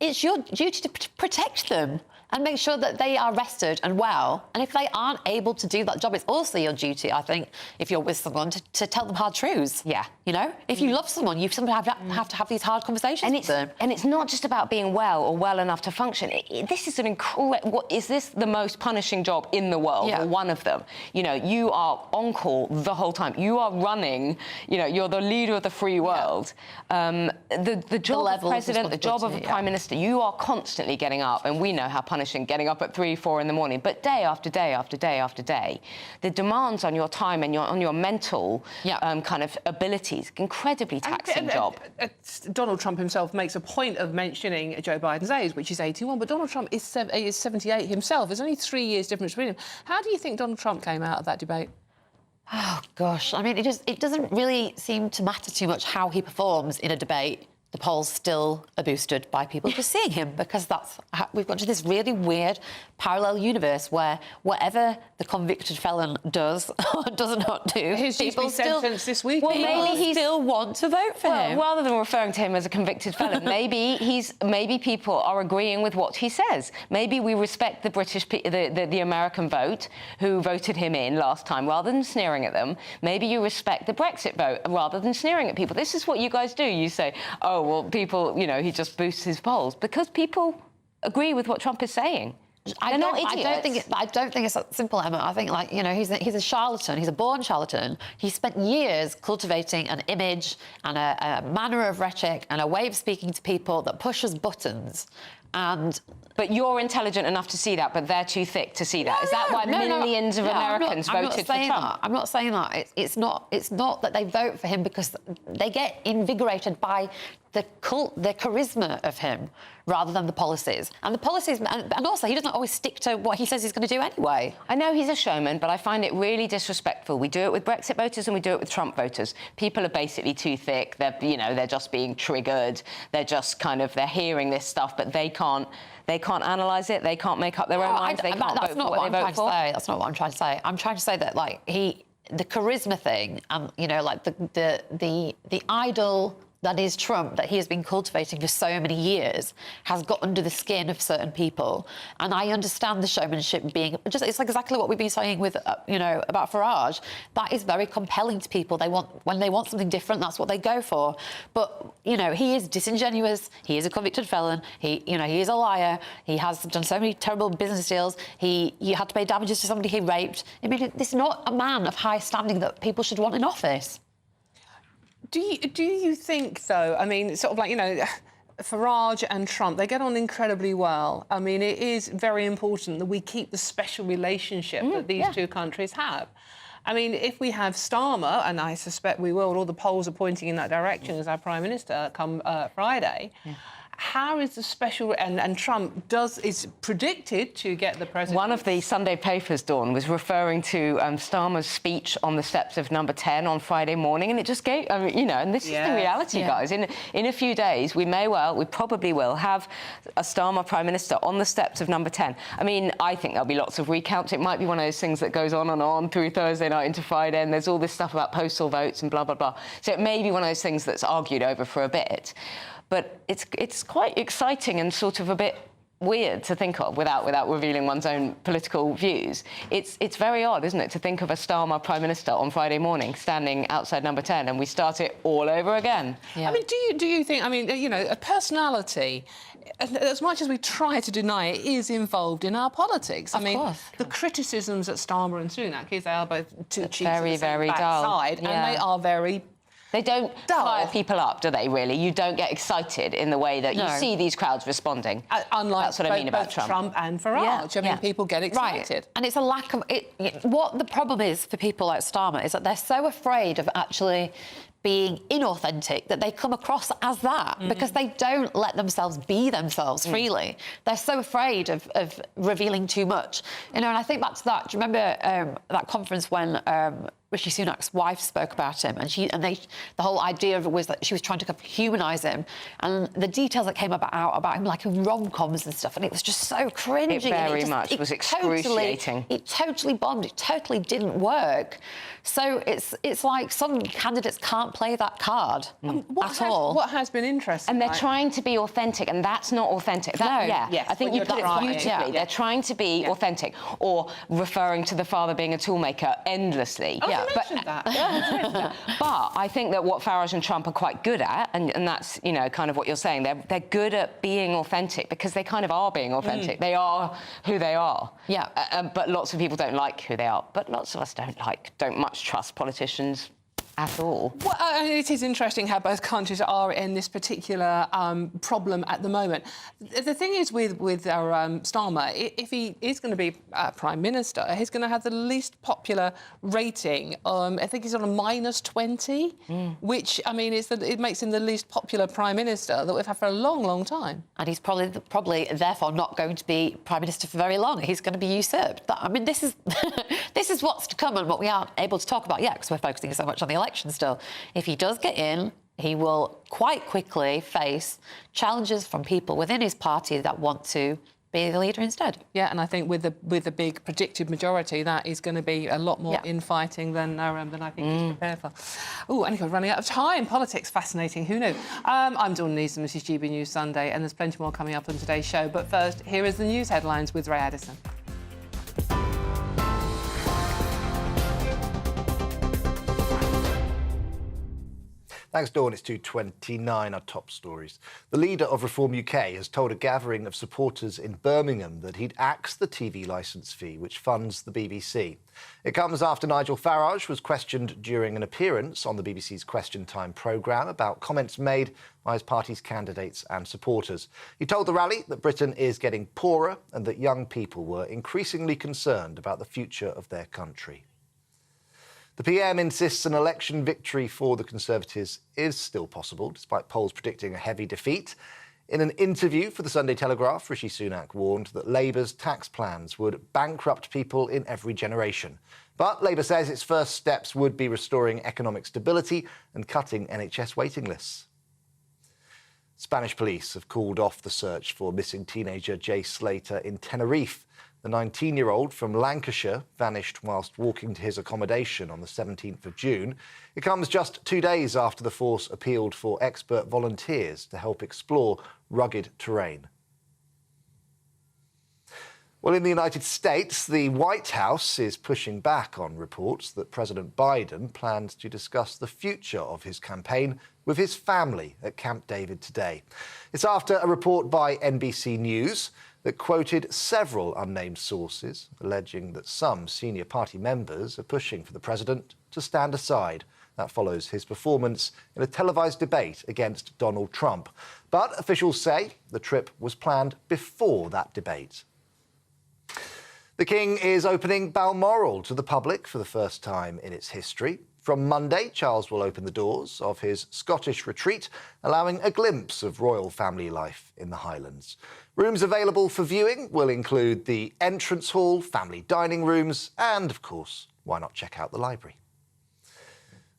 it's your duty to protect them and make sure that they are rested and well. And if they aren't able to do that job, it's also your duty, I think, if you're with someone, to tell them hard truths. Yeah. You know? If you love someone, you sometimes have to have these hard conversations with them. And it's not just about being well or well enough to function. This is an incredible... Is this the most punishing job in the world? Yeah. Or one of them? You know, you are on call the whole time. You are running, you know, you're the leader of the free world. The job of president, the job of a prime minister, you are constantly getting up, and we know how punishing getting up at 3, 4 in the morning, but day after day after day after day, the demands on your time and on your mental kind of abilities, incredibly taxing job. Donald Trump himself makes a point of mentioning Joe Biden's age, which is 81, but Donald Trump is 78 himself. There's only 3 years difference between them. How do you think Donald Trump came out of that debate? Oh, gosh. I mean, it doesn't really seem to matter too much how he performs in a debate. The polls still are boosted by people just seeing him, because we've got to this really weird parallel universe where whatever the convicted felon does or does not do, he's been sentenced this week. Well, maybe he still want to vote for him. Rather than referring to him as a convicted felon, maybe people are agreeing with what he says. Maybe we respect the the American vote, who voted him in last time, rather than sneering at them. Maybe you respect the Brexit vote rather than sneering at people. This is what you guys do. You say, oh, well, people, you know, he just boosts his polls, because people agree with what Trump is saying. I don't think it's that simple, Emma. I think, like, you know, he's a charlatan. He's a born charlatan. He spent years cultivating an image and a manner of rhetoric and a way of speaking to people that pushes buttons. But you're intelligent enough to see that, but they're too thick to see that. Is that why millions of Americans voted for Trump? I'm not saying that. It's not that they vote for him because they get invigorated by the charisma of him rather than the policies. And the policies, and also he doesn't always stick to what he says he's going to do anyway. I know he's a showman, but I find it really disrespectful. We do it with Brexit voters and we do it with Trump voters. People are basically too thick. They're just being triggered. They're hearing this stuff, but they can't analyse it. They can't make up their own minds. They can't vote for what they vote for. That's not what I'm trying to say. I'm trying to say that, like, the charisma thing, you know, like the idol that is Trump, that he has been cultivating for so many years, has got under the skin of certain people. And I understand the showmanship being it's like exactly what we've been saying with, you know, about Farage. That is very compelling to people. When they want something different, that's what they go for. But, you know, he is disingenuous. He is a convicted felon. He is a liar. He has done so many terrible business deals. He had to pay damages to somebody he raped. I mean, this is not a man of high standing that people should want in office. Do you think, though, I mean, sort of like, you know, Farage and Trump, they get on incredibly well. I mean, it is very important that we keep the special relationship that these two countries have. I mean, if we have Starmer, and I suspect we will, all the polls are pointing in that direction as our Prime Minister come Friday, how is the special... And Trump is predicted to get the presidency. One of the Sunday papers, Dawn, was referring to Starmer's speech on the steps of Number 10 on Friday morning, and it just gave... I mean, you know, and this is the reality, guys. In a few days, we probably will have a Starmer Prime Minister on the steps of Number 10. I mean, I think there'll be lots of recounts. It might be one of those things that goes on and on through Thursday night into Friday, and there's all this stuff about postal votes and blah, blah, blah. So it may be one of those things that's argued over for a bit. But it's quite exciting and sort of a bit weird to think of without revealing one's own political views. It's very odd, isn't it, to think of a Starmer Prime Minister on Friday morning standing outside Number 10 and we start it all over again. Yeah. I mean, do you think, I mean, you know, a personality, as much as we try to deny it, is involved in our politics. I mean, the criticisms at Starmer and Sunak is they are both two cheeks of the same backside, and they are very... They don't fire people up, do they, really? You don't get excited in the way that you see these crowds responding. Unlike That's what I mean about Trump and Farage. I mean, people get excited. Right. And it's a lack of... what the problem is for people like Starmer is that they're so afraid of actually being inauthentic, that they come across as that because they don't let themselves be themselves freely. They're so afraid of revealing too much. You know, and I think back to that. Do you remember that conference when Rishi Sunak's wife spoke about him, and the whole idea of it was that she was trying to kind of humanise him, and the details that came out about him, like in rom-coms and stuff, and it was just so cringy. It very much was excruciating. It totally bombed. It totally didn't work. So it's like some candidates can't play that card at all. What has been interesting? And they're trying to be authentic, and that's not authentic. Yes, I think you put it beautifully. Yeah. They're trying to be authentic, or referring to the father being a toolmaker endlessly. Oh, you mentioned that. But I think that what Farage and Trump are quite good at, and that's, you know, kind of what you're saying, they're good at being authentic because they kind of are being authentic. They are who they are. Yeah. But lots of people don't like who they are. But lots of us don't much trust politicians at all. Well, it is interesting how both countries are in this particular problem at the moment. The thing is with our Starmer, if he is going to be Prime Minister, he's going to have the least popular rating. I think he's on a -20, which, I mean, it makes him the least popular Prime Minister that we've had for a long, long time. And he's probably therefore not going to be Prime Minister for very long. He's going to be usurped. I mean, this is this is what's to come and what we aren't able to talk about yet because we're focusing so much on the election still. If he does get in, he will quite quickly face challenges from people within his party that want to be the leader instead. Yeah, and I think with the big predicted majority, that is going to be a lot more infighting than I think he's prepared for. Oh, anyway, running out of time. Politics, fascinating. Who knew? I'm Dawn Neeson. This is GB News Sunday, and there's plenty more coming up on today's show. But first, here is the news headlines with Ray Addison. Thanks, Dawn. It's 2:29, our top stories. The leader of Reform UK has told a gathering of supporters in Birmingham that he'd axed the TV licence fee, which funds the BBC. It comes after Nigel Farage was questioned during an appearance on the BBC's Question Time programme about comments made by his party's candidates and supporters. He told the rally that Britain is getting poorer and that young people were increasingly concerned about the future of their country. The PM insists an election victory for the Conservatives is still possible, despite polls predicting a heavy defeat. In an interview for the Sunday Telegraph, Rishi Sunak warned that Labour's tax plans would bankrupt people in every generation. But Labour says its first steps would be restoring economic stability and cutting NHS waiting lists. Spanish police have called off the search for missing teenager Jay Slater in Tenerife. The 19-year-old from Lancashire vanished whilst walking to his accommodation on the 17th of June. It comes just 2 days after the force appealed for expert volunteers to help explore rugged terrain. Well, in the United States, the White House is pushing back on reports that President Biden plans to discuss the future of his campaign with his family at Camp David today. It's after a report by NBC News that quoted several unnamed sources, alleging that some senior party members are pushing for the president to stand aside. That follows his performance in a televised debate against Donald Trump. But officials say the trip was planned before that debate. The King is opening Balmoral to the public for the first time in its history. From Monday, Charles will open the doors of his Scottish retreat, allowing a glimpse of royal family life in the Highlands. Rooms available for viewing will include the entrance hall, family dining rooms, and, of course, why not check out the library?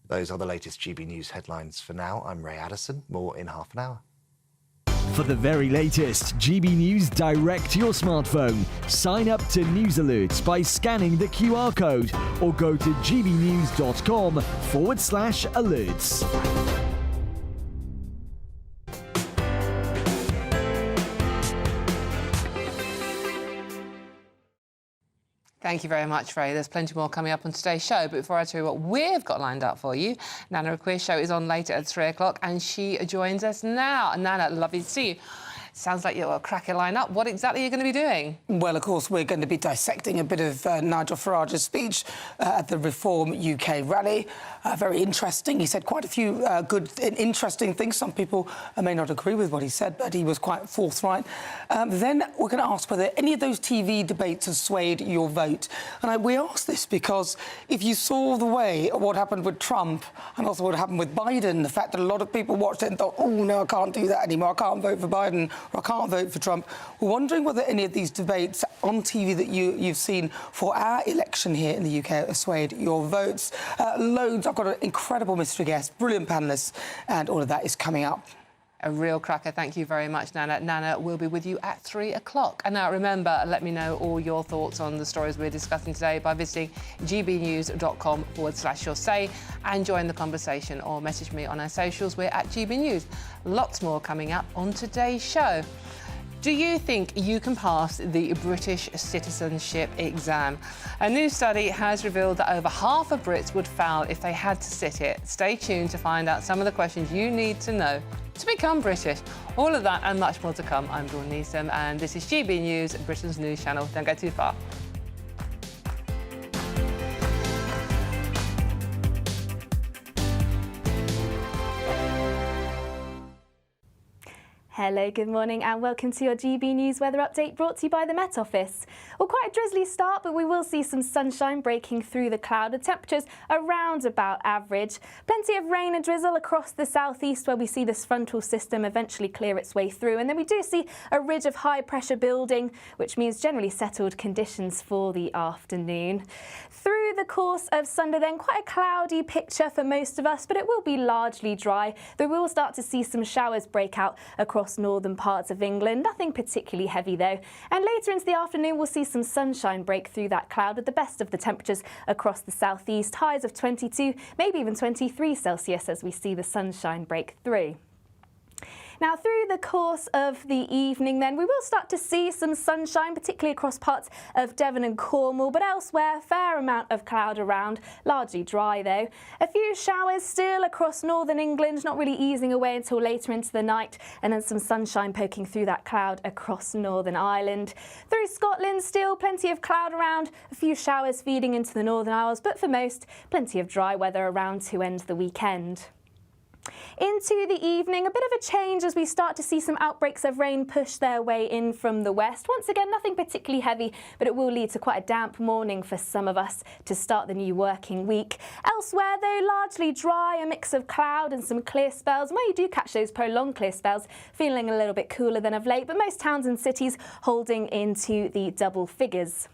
Those are the latest GB News headlines for now. I'm Ray Addison. More in half an hour. For the very latest GB News direct to your smartphone, sign up to News Alerts by scanning the QR code or go to gbnews.com/alerts. Thank you very much, Ray. There's plenty more coming up on today's show. But before I tell you what we've got lined up for you, Nana Queer's show is on later at 3 o'clock, and she joins us now. Nana, lovely to see you. Sounds like you've got a cracker lineup. What exactly are you going to be doing? Well, of course, we're going to be dissecting a bit of Nigel Farage's speech at the Reform UK rally. Very interesting. He said quite a few good and interesting things. Some people may not agree with what he said, but he was quite forthright. Then we're going to ask whether any of those TV debates have swayed your vote. And we ask this because if you saw the way what happened with Trump and also what happened with Biden, the fact that a lot of people watched it and thought, oh, no, I can't do that anymore. I can't vote for Biden or I can't vote for Trump. We're wondering whether any of these debates on TV that you've seen for our election here in the UK have swayed your votes. Loads. I've got an incredible mystery guest, brilliant panellists, and all of that is coming up. A real cracker. Thank you very much, Nana. Nana will be with you at 3 o'clock. And now, remember, let me know all your thoughts on the stories we're discussing today by visiting gbnews.com/your say and join the conversation or message me on our socials. We're at GB News. Lots more coming up on today's show. Do you think you can pass the British citizenship exam? A new study has revealed that over half of Brits would fail if they had to sit it. Stay tuned to find out some of the questions you need to know to become British. All of that and much more to come. I'm Dawn Neeson and this is GB News, Britain's news channel. Don't go too far. Hello, good morning and welcome to your GB News weather update brought to you by the Met Office. Well, quite a drizzly start, but we will see some sunshine breaking through the cloud with temperatures around about average. Plenty of rain and drizzle across the southeast where we see this frontal system eventually clear its way through. And then we do see a ridge of high pressure building, which means generally settled conditions for the afternoon. Through the course of Sunday then, quite a cloudy picture for most of us, but it will be largely dry. Though we will start to see some showers break out across northern parts of England. Nothing particularly heavy though. And later into the afternoon we'll see some sunshine break through that cloud with the best of the temperatures across the southeast. Highs of 22, maybe even 23 Celsius as we see the sunshine break through. Now, through the course of the evening then, we will start to see some sunshine, particularly across parts of Devon and Cornwall, but elsewhere, a fair amount of cloud around, largely dry though. A few showers still across northern England, not really easing away until later into the night, and then some sunshine poking through that cloud across Northern Ireland. Through Scotland, still plenty of cloud around, a few showers feeding into the Northern Isles, but for most, plenty of dry weather around to end the weekend. Into the evening, a bit of a change as we start to see some outbreaks of rain push their way in from the west. Once again, nothing particularly heavy, but it will lead to quite a damp morning for some of us to start the new working week. Elsewhere, though, largely dry, a mix of cloud and some clear spells. Where you do catch those prolonged clear spells, feeling a little bit cooler than of late, but most towns and cities holding into the double figures.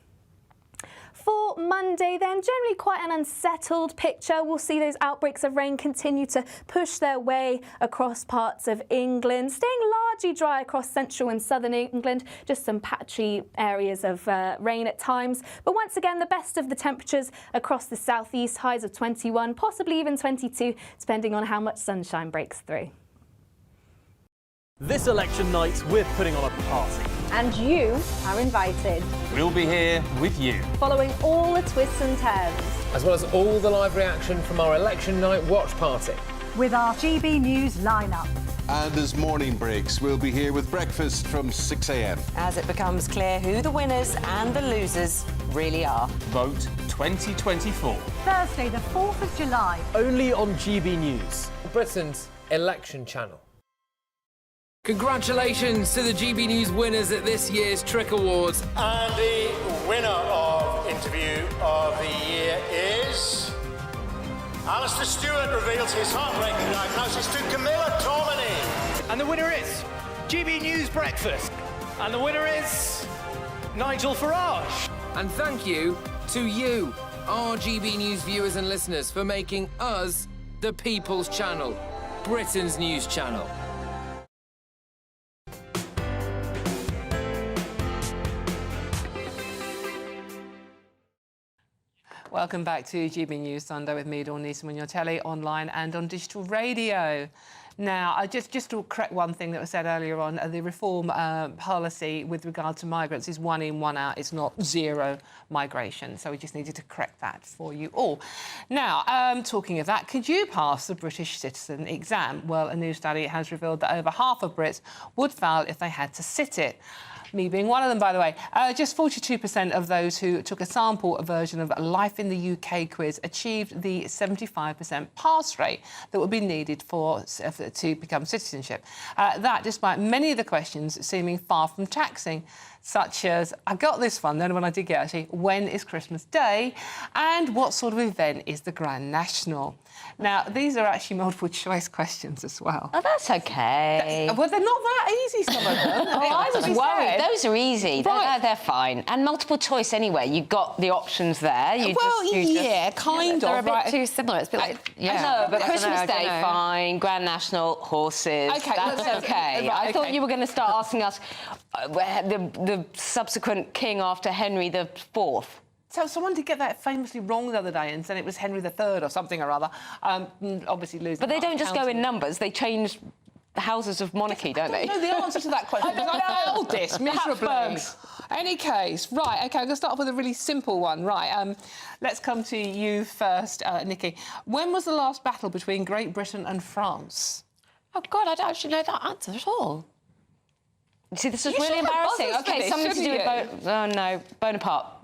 For Monday then, generally quite an unsettled picture. We'll see those outbreaks of rain continue to push their way across parts of England, staying largely dry across central and southern England, just some patchy areas of rain at times. But once again, the best of the temperatures across the southeast, highs of 21, possibly even 22, depending on how much sunshine breaks through. This election night, we're putting on a party. And you are invited. We'll be here with you. Following all the twists and turns. As well as all the live reaction from our election night watch party. With our GB News lineup. And as morning breaks, we'll be here with breakfast from 6 a.m. As it becomes clear who the winners and the losers really are. Vote 2024. Thursday the 4th of July. Only on GB News. Britain's election channel. Congratulations to the GB News winners at this year's Trick Awards. And the winner of Interview of the Year is... Alistair Stewart reveals his heartbreaking diagnosis to Camilla Tominey. And the winner is GB News Breakfast. And the winner is Nigel Farage. And thank you to you, our GB News viewers and listeners, for making us the People's Channel, Britain's news channel. Welcome back to GB News Sunday with me, Dawn Neeson, on your telly, online and on digital radio. Now, just to correct one thing that was said earlier on, the reform policy with regard to migrants is 1 in, 1 out. It's not 0 migration. So we just needed to correct that for you all. Now, talking of that, could you pass the British citizen exam? Well, a new study has revealed that over half of Brits would fail if they had to sit it. Me being one of them, by the way. Just 42% of those who took a sample version of Life in the UK quiz achieved the 75% pass rate that would be needed to become citizenship. That despite many of the questions seeming far from taxing, such as, I got this one, the only one I did get actually, when is Christmas Day? And what sort of event is the Grand National? Now, these are actually multiple choice questions as well. Oh, that's OK. Well, they're not that easy, some of them. Oh, I was worried. Those are easy. Right. They're fine. And multiple choice anyway. You've got the options there. Kind they're of. a bit too similar. It's a bit like... No, but Christmas Day, fine. Grand National, horses. OK, that's OK. Right, I thought you were going to start asking us the subsequent king after Henry IV. So someone did get that famously wrong the other day and said it was Henry III or something or other. Obviously losing. But they don't just go in numbers. They change the houses of monarchy, don't they? I don't know the answer to that question because I failed this miserably. Any case, right, OK, I'm going to start off with a really simple one. Right, let's come to you first, Nikki. When was the last battle between Great Britain and France? Oh, God, I don't actually know that answer at all. See, this is really embarrassing. OK, something to do with Bonaparte.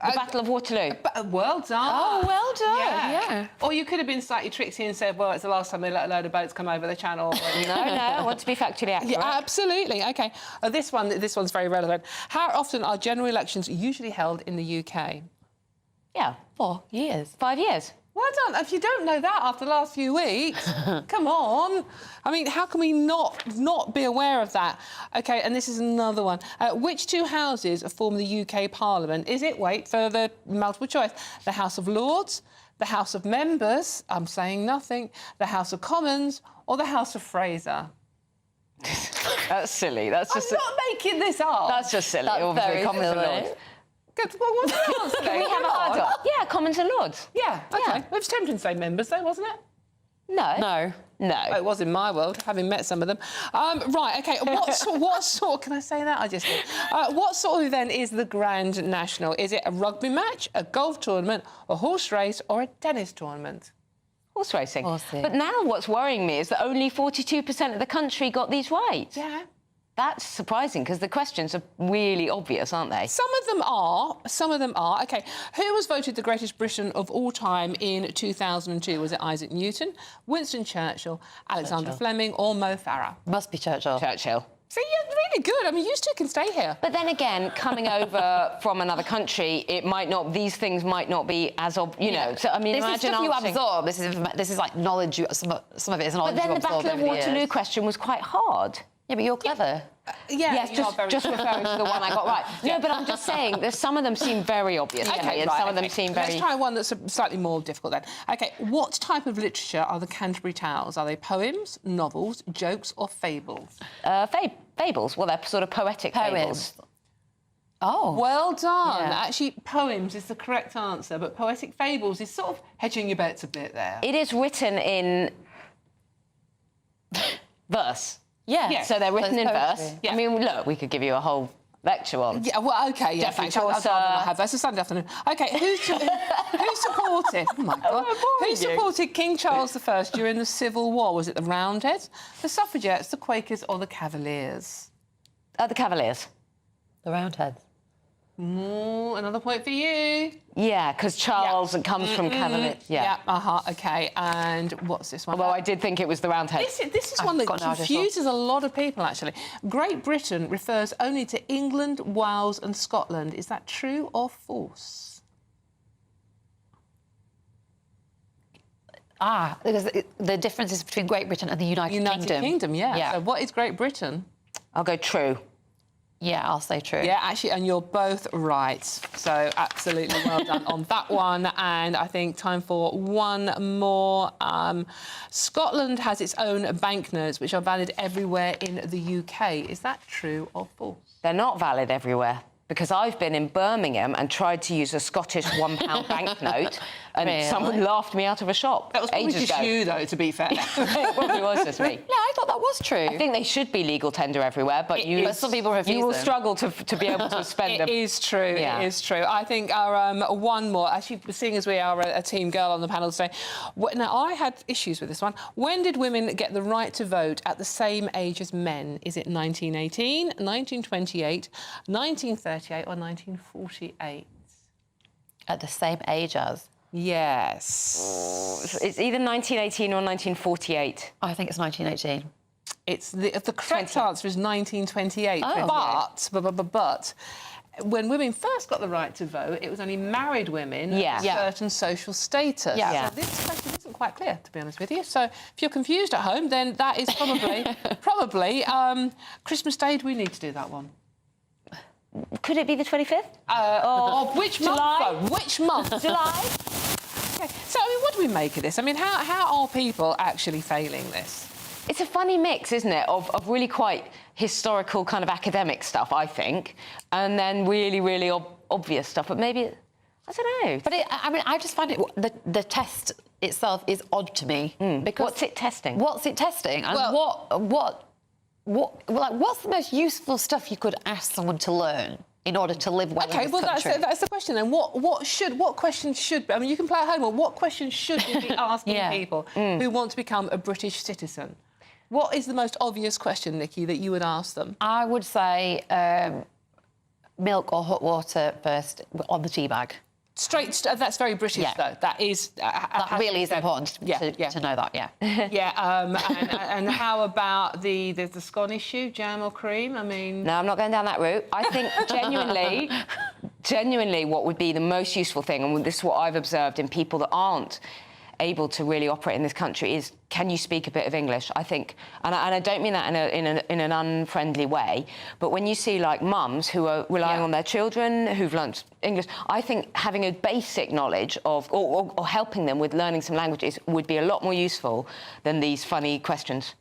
The Battle of Waterloo. Well done. Oh, well done. Yeah. Or you could have been slightly tricksy and said, well, it's the last time they let a load of boats come over the channel. No, I want to be factually accurate. Yeah, absolutely. OK. This one's very relevant. How often are general elections usually held in the UK? Yeah. 4 years. 5 years. Well done. If you don't know that after the last few weeks, come on. I mean, how can we not be aware of that? OK, and this is another one. Which two houses form the UK Parliament? Is it, wait for the multiple choice, the House of Lords, the House of Members, I'm saying nothing, the House of Commons, or the House of Fraser? That's silly. That's just... I'm not making this up. That's just silly. That's Obviously, very Commons and silly. Lords. Good. Well, what's the answer? Can we have a hard one? Yeah, Commons and Lords. Yeah, OK. Yeah. It was tempting to say members, though, wasn't it? No. Well, it was in my world, having met some of them. Right, OK, what sort... Can I say that? I just did. What sort of event is the Grand National? Is it a rugby match, a golf tournament, a horse race or a tennis tournament? Horse racing. Horsey. But now what's worrying me is that only 42% of the country got these right. Yeah. That's surprising, because the questions are really obvious, aren't they? Some of them are. OK, who was voted the greatest Briton of all time in 2002? Was it Isaac Newton, Winston Churchill, Alexander Fleming or Mo Farah? Must be Churchill. See, you're really good. I mean, you two can stay here. But then again, coming over from another country, these things might not be as you know. So I mean, this imagine is stuff you absorb. This is like knowledge. Some of it is knowledge. But then you the absorb Battle of over the Waterloo years. question was quite hard. Yeah, but you're clever. Yes, just referring to the one I got right. No, but I'm just saying, some of them seem very obvious to me, and some of them seem very... Let's try one that's slightly more difficult then. OK, what type of literature are the Canterbury Tales? Are they poems, novels, jokes or fables? Fables. Well, they're sort of poetic fables. Oh. Well done. Yeah. Actually, poems is the correct answer, but poetic fables is sort of hedging your bets a bit there. It is written in verse. Yeah. So they're written in poetry. verse. Yeah. I mean, look, we could give you a whole lecture on. Yeah, well, OK, yeah, thanks. I'd rather not have that. It's a Sunday afternoon. OK, who supported... Oh, my God. Who supported King Charles I during the Civil War? Was it the Roundheads, the Suffragettes, the Quakers or the Cavaliers? The Cavaliers. The Roundheads. Another point for you. Yeah, because Charles comes from Cavaliers. Yeah. OK, and what's this one? Although I did think it was the Roundheads. This is one that confuses a lot of people, actually. Great Britain refers only to England, Wales and Scotland. Is that true or false? Because the difference is between Great Britain and the United Kingdom. Yeah. So what is Great Britain? I'll go true. Yeah, I'll say true. Yeah, actually, and you're both right. So absolutely well done on that one. And I think time for one more. Scotland has its own banknotes, which are valid everywhere in the UK. Is that true or false? They're not valid everywhere. because I've been in Birmingham and tried to use a Scottish £1 banknote, and someone laughed me out of a shop. That was probably ages just ago. you, though, to be fair. It probably was just me. Yeah, I thought that was true. I think they should be legal tender everywhere, but But some people refuse you will them. struggle to be able to spend them. It is true. Yeah. It is true. I think our one more, actually, seeing as we are a team girl on the panel today, now I had issues with this one. When did women get the right to vote at the same age as men? Is it 1918, 1928, 1938 or 1948? At the same age as? Yes. It's either 1918 or 1948. I think it's 1918. It's the correct answer is 1928. Oh. But when women first got the right to vote, it was only married women of a certain social status. Yeah. So this question isn't quite clear, to be honest with you. So if you're confused at home, then that is probably Christmas Day. Do we need to do that one? Could it be the 25th? Of which July? month, though? Which month? July? Okay. So, I mean, what do we make of this? I mean, how are people actually failing this? It's a funny mix, isn't it, of really quite historical kind of academic stuff, I think, and then really, really obvious stuff. But maybe, I don't know. But I just find it the test itself is odd to me. Because what's it testing? What's it testing? And what's the most useful stuff you could ask someone to learn in order to live well in this country? That's the question then. What questions should... I mean, you can play at home, or what questions should we be asking people who want to become a British citizen? What is the most obvious question, Nikki, that you would ask them? I would say milk or hot water first on the tea bag. That's very British, though. That is... that really is important to know that, and how about the scone issue, jam or cream? I mean... No, I'm not going down that route. I think genuinely what would be the most useful thing, and this is what I've observed in people that aren't able to really operate in this country, is can you speak a bit of English? I think, and I don't mean that in an unfriendly way, but when you see like mums who are relying on their children who've learnt English, I think having a basic knowledge of or helping them with learning some languages would be a lot more useful than these funny questions.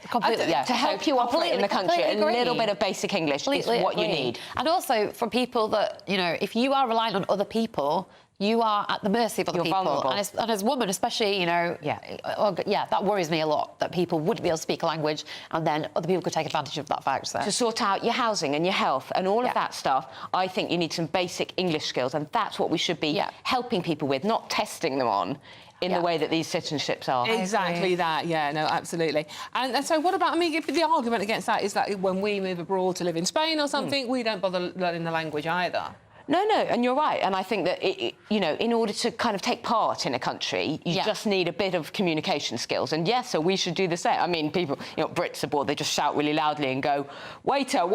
Completely, To help you operate in the country, a little bit of basic English is what you need. And also for people that, you know, if you are reliant on other people, you are at the mercy of other people. Vulnerable. And as a woman, especially, you know, that worries me a lot, that people wouldn't be able to speak a language and then other people could take advantage of that fact. So. To sort out your housing and your health and all of that stuff, I think you need some basic English skills, and that's what we should be helping people with, not testing them on in the way that these citizenships are. Exactly that, no, absolutely. And so what about, I mean, the argument against that is that when we move abroad to live in Spain or something, we don't bother learning the language either. No, and you're right. And I think that, you know, in order to kind of take part in a country, you just need a bit of communication skills. And yes, so we should do the same. I mean, people, you know, Brits abroad, they just shout really loudly and go, waiter,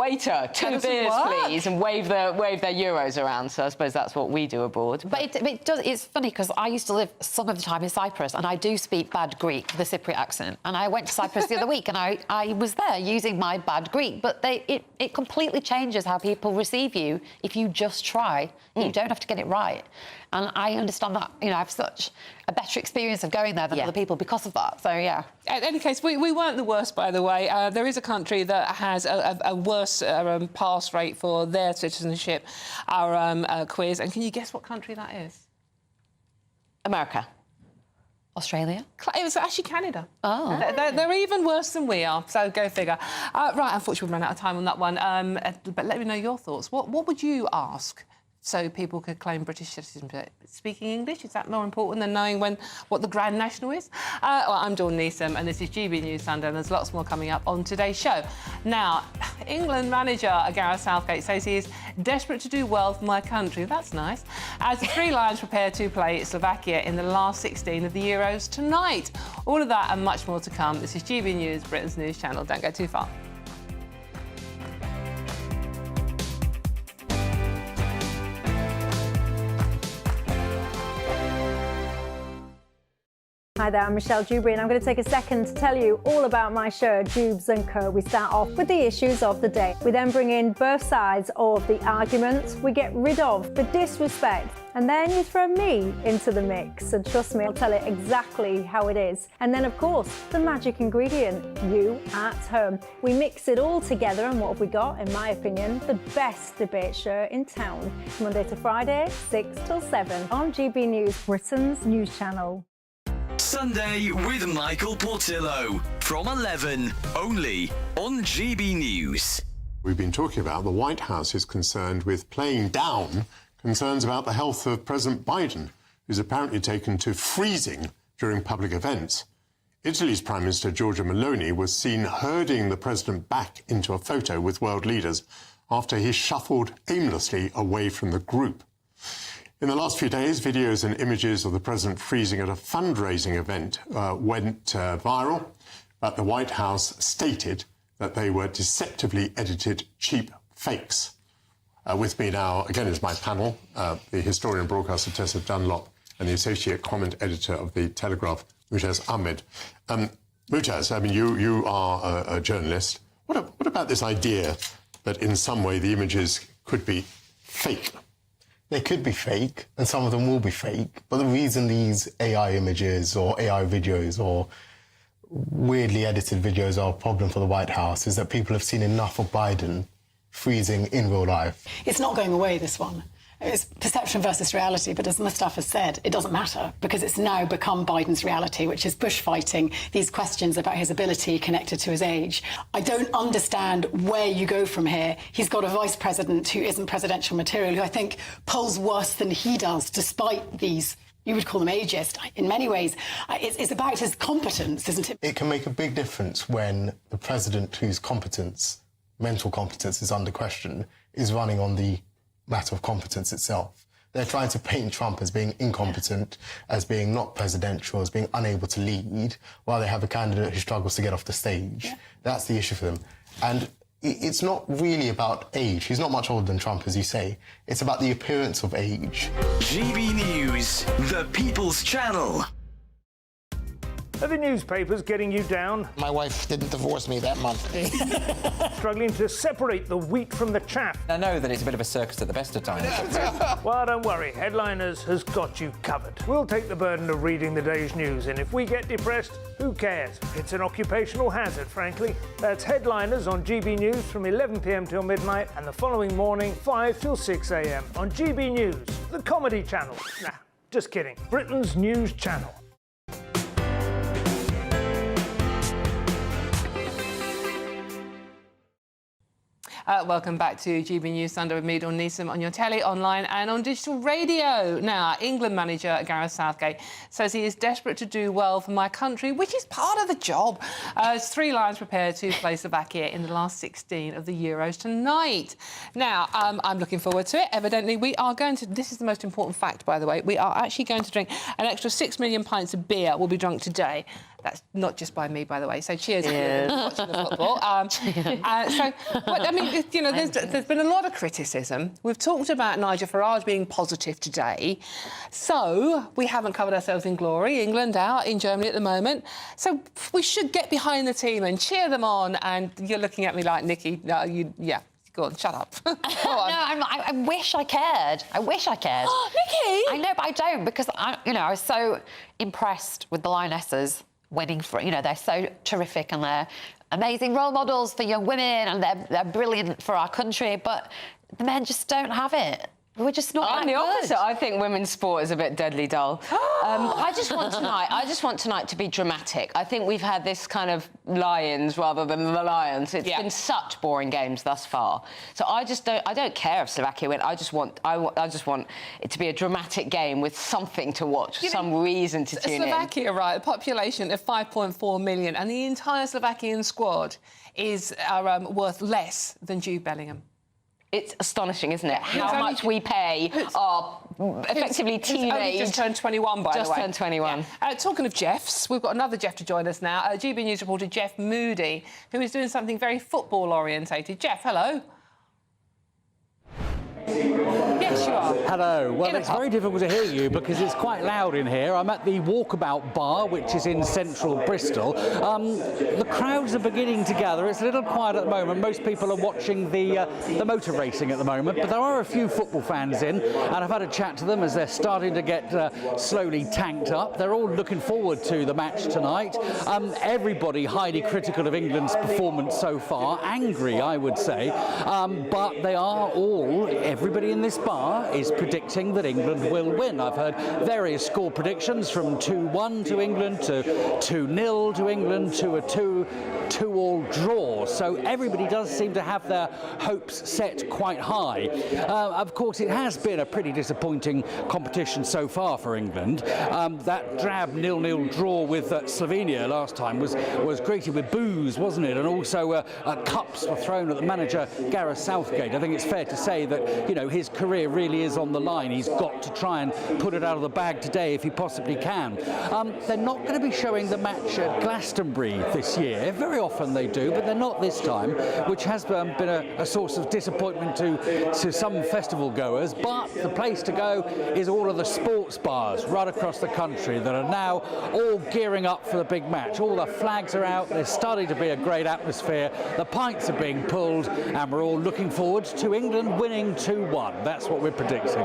2 beers, please, and wave their euros around. So I suppose that's what we do abroad. But it's funny because I used to live some of the time in Cyprus, and I do speak bad Greek, the Cypriot accent. And I went to Cyprus the other week, and I was there using my bad Greek. But it completely changes how people receive you if you just try. You don't have to get it right. And I understand that, you know, I have such a better experience of going there than other people because of that. So, yeah. In any case, we weren't the worst, by the way. There is a country that has a worse pass rate for their citizenship, our quiz. And can you guess what country that is? America. Australia? It was actually Canada. Oh. They're even worse than we are, so go figure. Right, unfortunately, we've run out of time on that one. But let me know your thoughts. What would you ask so people could claim British citizenship? Speaking English, is that more important than knowing what the Grand National is? Well, I'm Dawn Neeson, and this is GB News Sunday, and there's lots more coming up on today's show. Now, England manager Gareth Southgate says he is desperate to do well for my country. That's nice. As the Three Lions prepare to play Slovakia in the last 16 of the Euros tonight. All of that and much more to come. This is GB News, Britain's news channel. Don't go too far. Hi there, I'm Michelle Dewberry, and I'm going to take a second to tell you all about my show, Jubes & Co. We start off with the issues of the day. We then bring in both sides of the arguments. We get rid of the disrespect And then you throw me into the mix, and trust me, I'll tell it exactly how it is. And then, of course, the magic ingredient, you at home. We mix it all together, and what have we got? In my opinion, the best debate show in town. Monday to Friday, 6 till 7 on GB News, Britain's news channel. Sunday with Michael Portillo from 11, only on GB News. We've been talking about the White House is concerned with playing down concerns about the health of President Biden, who's apparently taken to freezing during public events. Italy's Prime Minister Giorgia Meloni was seen herding the president back into a photo with world leaders after he shuffled aimlessly away from the group. In the last few days, videos and images of the president freezing at a fundraising event went viral, but the White House stated that they were deceptively edited cheap fakes. With me now, again, is my panel, the historian and broadcaster Tessa Dunlop and the associate comment editor of The Telegraph, Mujaz Ahmed. Mujaz, I mean, you are a journalist. What about this idea that in some way the images could be fake? They could be fake, and some of them will be fake. But the reason these AI images or AI videos or weirdly edited videos are a problem for the White House is that people have seen enough of Biden freezing in real life. It's not going away, this one. It's perception versus reality, but as Mustafa said, it doesn't matter because it's now become Biden's reality, which is bushfighting these questions about his ability connected to his age. I don't understand where you go from here. He's got a vice president who isn't presidential material, who I think polls worse than he does, despite these, you would call them ageist. In many ways, it's about his competence, isn't it? It can make a big difference when the president whose competence, mental competence, is under question, is running on the matter of competence itself. They're trying to paint Trump as being incompetent, as being not presidential, as being unable to lead, while they have a candidate who struggles to get off the stage. Yeah. That's the issue for them. And it's not really about age. He's not much older than Trump, as you say. It's about the appearance of age. GB News, the People's Channel. Are the newspapers getting you down? My wife didn't divorce me that month. Struggling to separate the wheat from the chaff? I know that it's a bit of a circus at the best of times. Well, don't worry. Headliners has got you covered. We'll take the burden of reading the day's news, and if we get depressed, who cares? It's an occupational hazard, frankly. That's Headliners on GB News from 11 p.m. till midnight, and the following morning, 5 till 6 a.m. on GB News, the comedy channel. Nah, just kidding. Britain's news channel. Welcome back to GB News Sunday with me, Dawn Neeson, on your telly, online and on digital radio. Now, England manager Gareth Southgate says he is desperate to do well for my country, which is part of the job. As Three Lions prepare to play Slovakia in the last 16 of the Euros tonight. Now, I'm looking forward to it. Evidently, we are going to... This is the most important fact, by the way. We are actually going to drink an extra 6 million pints of beer will be drunk today. That's not just by me, by the way. So cheers if you're watching the football. I mean, you know, there's been a lot of criticism. We've talked about Nigel Farage being positive today. So we haven't covered ourselves in glory. England out in Germany at the moment. So we should get behind the team and cheer them on. And you're looking at me like, Nikki, no, yeah. Go on, shut up. Go on. I wish I cared. I wish I cared. Nikki! I know, but I don't, because I was so impressed with the Lionesses winning for, they're so terrific and they're amazing role models for young women and they're brilliant for our country, but the men just don't have it. We're just not I'm the opposite. I think women's sport is a bit deadly dull. I just want tonight to be dramatic. I think we've had this kind of Lions rather than the Lions. It's been such boring games thus far. So I don't care if Slovakia win. I just want it to be a dramatic game with something to watch, some reason to tune in. Slovakia, right, a population of 5.4 million, and the entire Slovakian squad is worth less than Jude Bellingham. It's astonishing, isn't it? How much we pay our effectively teenage... just turned 21, by the way. Just turned 21. Yeah. Talking of Jeffs, we've got another Jeff to join us now. GB News reporter Jeff Moody, who is doing something very football-orientated. Jeff, hello. Yes, you are. Hello. Well, it's very difficult to hear you because it's quite loud in here. I'm at the Walkabout Bar, which is in central Bristol. The crowds are beginning to gather. It's a little quiet at the moment. Most people are watching the motor racing at the moment, but there are a few football fans in, and I've had a chat to them as they're starting to get slowly tanked up. They're all looking forward to the match tonight. Everybody highly critical of England's performance so far, angry, I would say, but they are all, everybody in this bar is predicting that England will win. I've heard various score predictions from 2-1 to England to 2-0 to England to a 2-all draw. So everybody does seem to have their hopes set quite high. Of course, it has been a pretty disappointing competition so far for England. That drab 0-0 draw with Slovenia last time was greeted with boos, wasn't it? And also cups were thrown at the manager Gareth Southgate. I think it's fair to say that, you know, his career really is on the line. He's got to try and put it out of the bag today if he possibly can. They're not going to be showing the match at Glastonbury this year. Very often they do, but they're not this time, which has been a source of disappointment to some festival goers. But the place to go is all of the sports bars right across the country that are now all gearing up for the big match. All the flags are out. There's starting to be a great atmosphere. The pints are being pulled, and we're all looking forward to England winning 2-1. That's what we're predicting.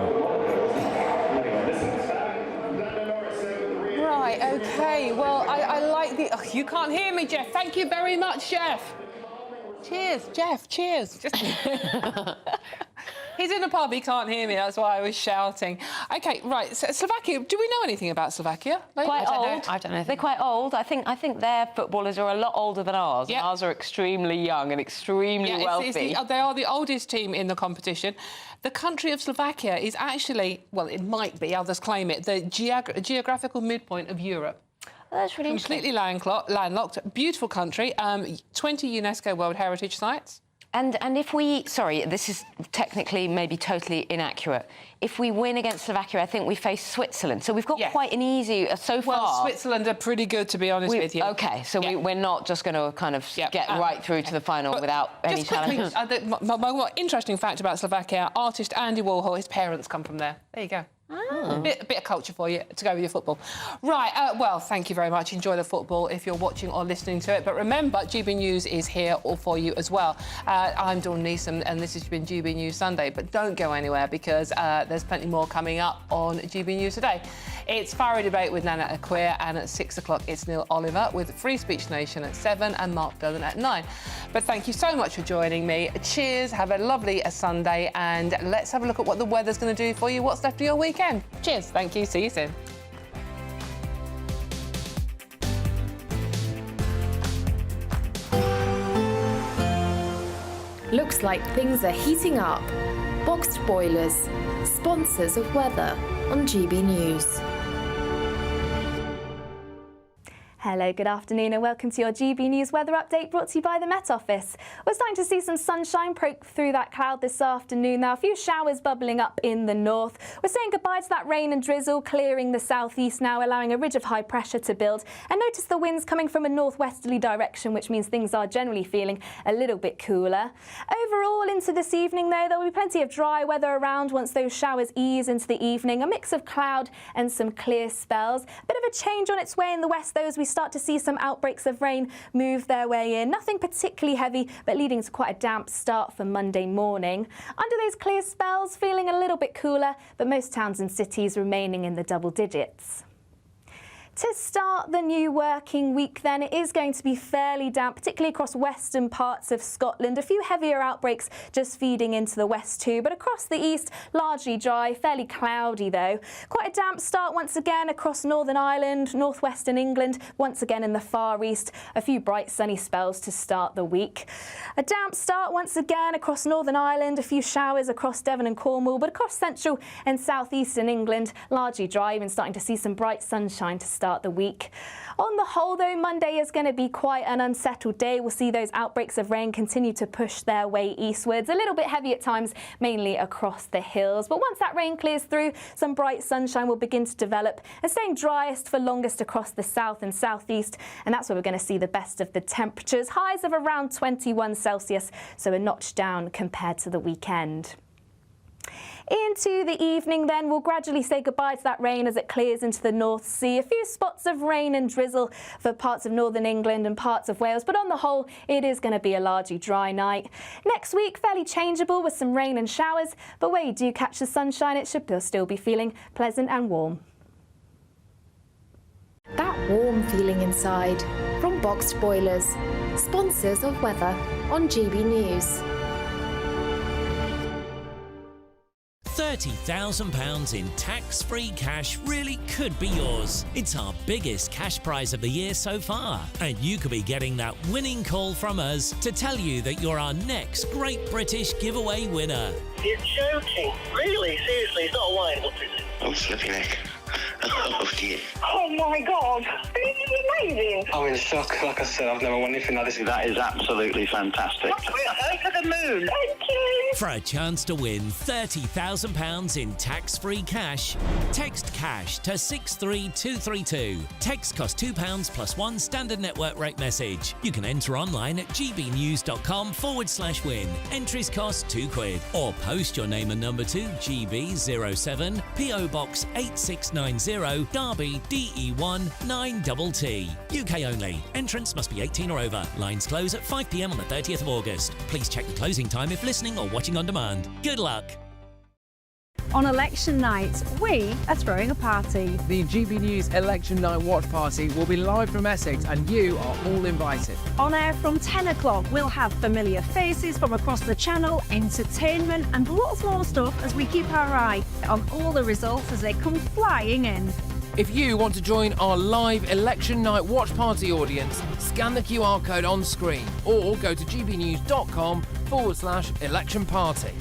Right, OK. Well, I like the... Oh, you can't hear me, Jeff. Thank you very much, Jeff. Cheers, Jeff. Cheers. He's in a pub, he can't hear me, that's why I was shouting. OK, right, so Slovakia, do we know anything about Slovakia? Quite old. I don't know. They're quite old. I think their footballers are a lot older than ours. Yep. And ours are extremely young and extremely wealthy. They are the oldest team in the competition. The country of Slovakia is actually, well, it might be, others claim it, the geographical midpoint of Europe. That's really completely landlocked, beautiful country, 20 UNESCO World Heritage Sites. And if we, sorry, this is technically maybe totally inaccurate. If we win against Slovakia, I think we face Switzerland. So we've got quite an easy, so far. Well, Switzerland are pretty good, to be honest with you. OK, so we're not just going to kind of get right through to the final without any challenges. My more interesting fact about Slovakia, artist Andy Warhol, his parents come from there. There you go. A bit of culture for you to go with your football. Right, well, thank you very much. Enjoy the football if you're watching or listening to it. But remember, GB News is here all for you as well. I'm Dawn Neeson, and this has been GB News Sunday. But don't go anywhere because there's plenty more coming up on GB News today. It's Farage Debate with Nana Akua, and at 6 o'clock it's Neil Oliver with Free Speech Nation at 7 and Mark Dillon at 9. But thank you so much for joining me. Cheers, have a lovely Sunday, and let's have a look at what the weather's going to do for you, what's left of your weekend. Cheers, thank you, see you soon. Looks like things are heating up. Boxed boilers, sponsors of weather on GB News. Hello, good afternoon and welcome to your GB News weather update brought to you by the Met Office. We're starting to see some sunshine poke through that cloud this afternoon. Now, a few showers bubbling up in the north. We're saying goodbye to that rain and drizzle, clearing the southeast now, allowing a ridge of high pressure to build. And notice the winds coming from a northwesterly direction, which means things are generally feeling a little bit cooler. Overall, into this evening, though, there will be plenty of dry weather around once those showers ease into the evening. A mix of cloud and some clear spells. A bit of a change on its way in the west, though, as we start to see some outbreaks of rain move their way in. Nothing particularly heavy, but leading to quite a damp start for Monday morning. Under those clear spells, feeling a little bit cooler, but most towns and cities remaining in the double digits. To start the new working week then, it is going to be fairly damp, particularly across western parts of Scotland. A few heavier outbreaks just feeding into the west too, but across the east, largely dry, fairly cloudy though. Quite a damp start once again across Northern Ireland, northwestern England, once again in the far east. A few bright sunny spells to start the week. A damp start once again across Northern Ireland, a few showers across Devon and Cornwall, but across central and southeastern England, largely dry, even starting to see some bright sunshine to start the week. On the whole, though, Monday is going to be quite an unsettled day. We'll see those outbreaks of rain continue to push their way eastwards, a little bit heavy at times, mainly across the hills. But once that rain clears through, some bright sunshine will begin to develop and staying driest for longest across the south and southeast. And that's where we're going to see the best of the temperatures. Highs of around 21 Celsius, so a notch down compared to the weekend. Into the evening then, we'll gradually say goodbye to that rain as it clears into the North Sea. A few spots of rain and drizzle for parts of northern England and parts of Wales, but on the whole, it is going to be a largely dry night. Next week, fairly changeable with some rain and showers, but where you do catch the sunshine, it should still be feeling pleasant and warm. That warm feeling inside from Boxed Boilers, sponsors of weather on GB News. £30,000 in tax-free cash really could be yours. It's our biggest cash prize of the year so far, and you could be getting that winning call from us to tell you that you're our next Great British Giveaway winner. You're joking. Really? Seriously? It's not a line, what is it? I'm slipping neck. Oh dear. Oh my God. This is amazing. I'm in shock. Like I said, I've never won anything like this. That is absolutely fantastic. Over the moon. Thank you. For a chance to win £30,000 in tax-free cash, text cash to 63232. Text costs £2 plus one standard network rate message. You can enter online at gbnews.com/win. Entries cost £2. Or post your name and number to GB07 PO Box 8690 Derby DE1 9TT. UK only. Entrance must be 18 or over. Lines close at 5 p.m. on the 30th of August. Please check the closing time if listening or watching on demand. Good luck. On election night, we are throwing a party. The GB News Election Night Watch Party will be live from Essex and you are all invited. On air from 10 o'clock, we'll have familiar faces from across the channel, entertainment and lots more stuff as we keep our eye on all the results as they come flying in. If you want to join our live Election Night Watch Party audience, scan the QR code on screen or go to gbnews.com/election party.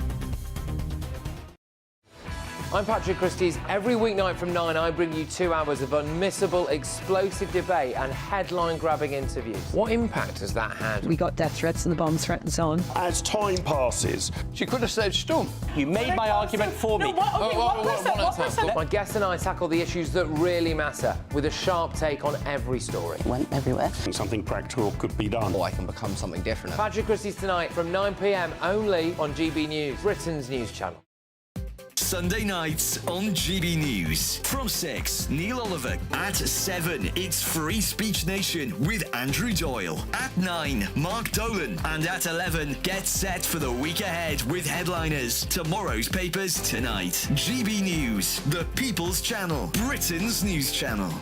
I'm Patrick Christie's. Every weeknight from 9, I bring you 2 hours of unmissable, explosive debate and headline-grabbing interviews. What impact has that had? We got death threats and the bomb threats on. As time passes, She could have said stump. You made my argument for me. My guest and I tackle the issues that really matter with a sharp take on every story. Went everywhere. Something practical could be done. Or I can become something different. Patrick Christie's tonight from 9 p.m. only on GB News, Britain's news channel. Sunday nights on GB News. From 6, Neil Oliver. At 7, it's Free Speech Nation with Andrew Doyle. At 9, Mark Dolan. And at 11, get set for the week ahead with headliners. Tomorrow's papers tonight. GB News, the People's Channel, Britain's news channel.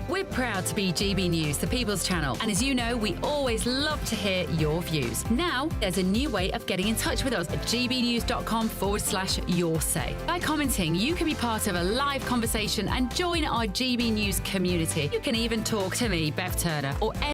We're proud to be GB News, the People's Channel. And as you know, we always love to hear your views. Now, there's a new way of getting in touch with us at gbnews.com/yoursay. By commenting, you can be part of a live conversation and join our GB News community. You can even talk to me, Bev Turner, or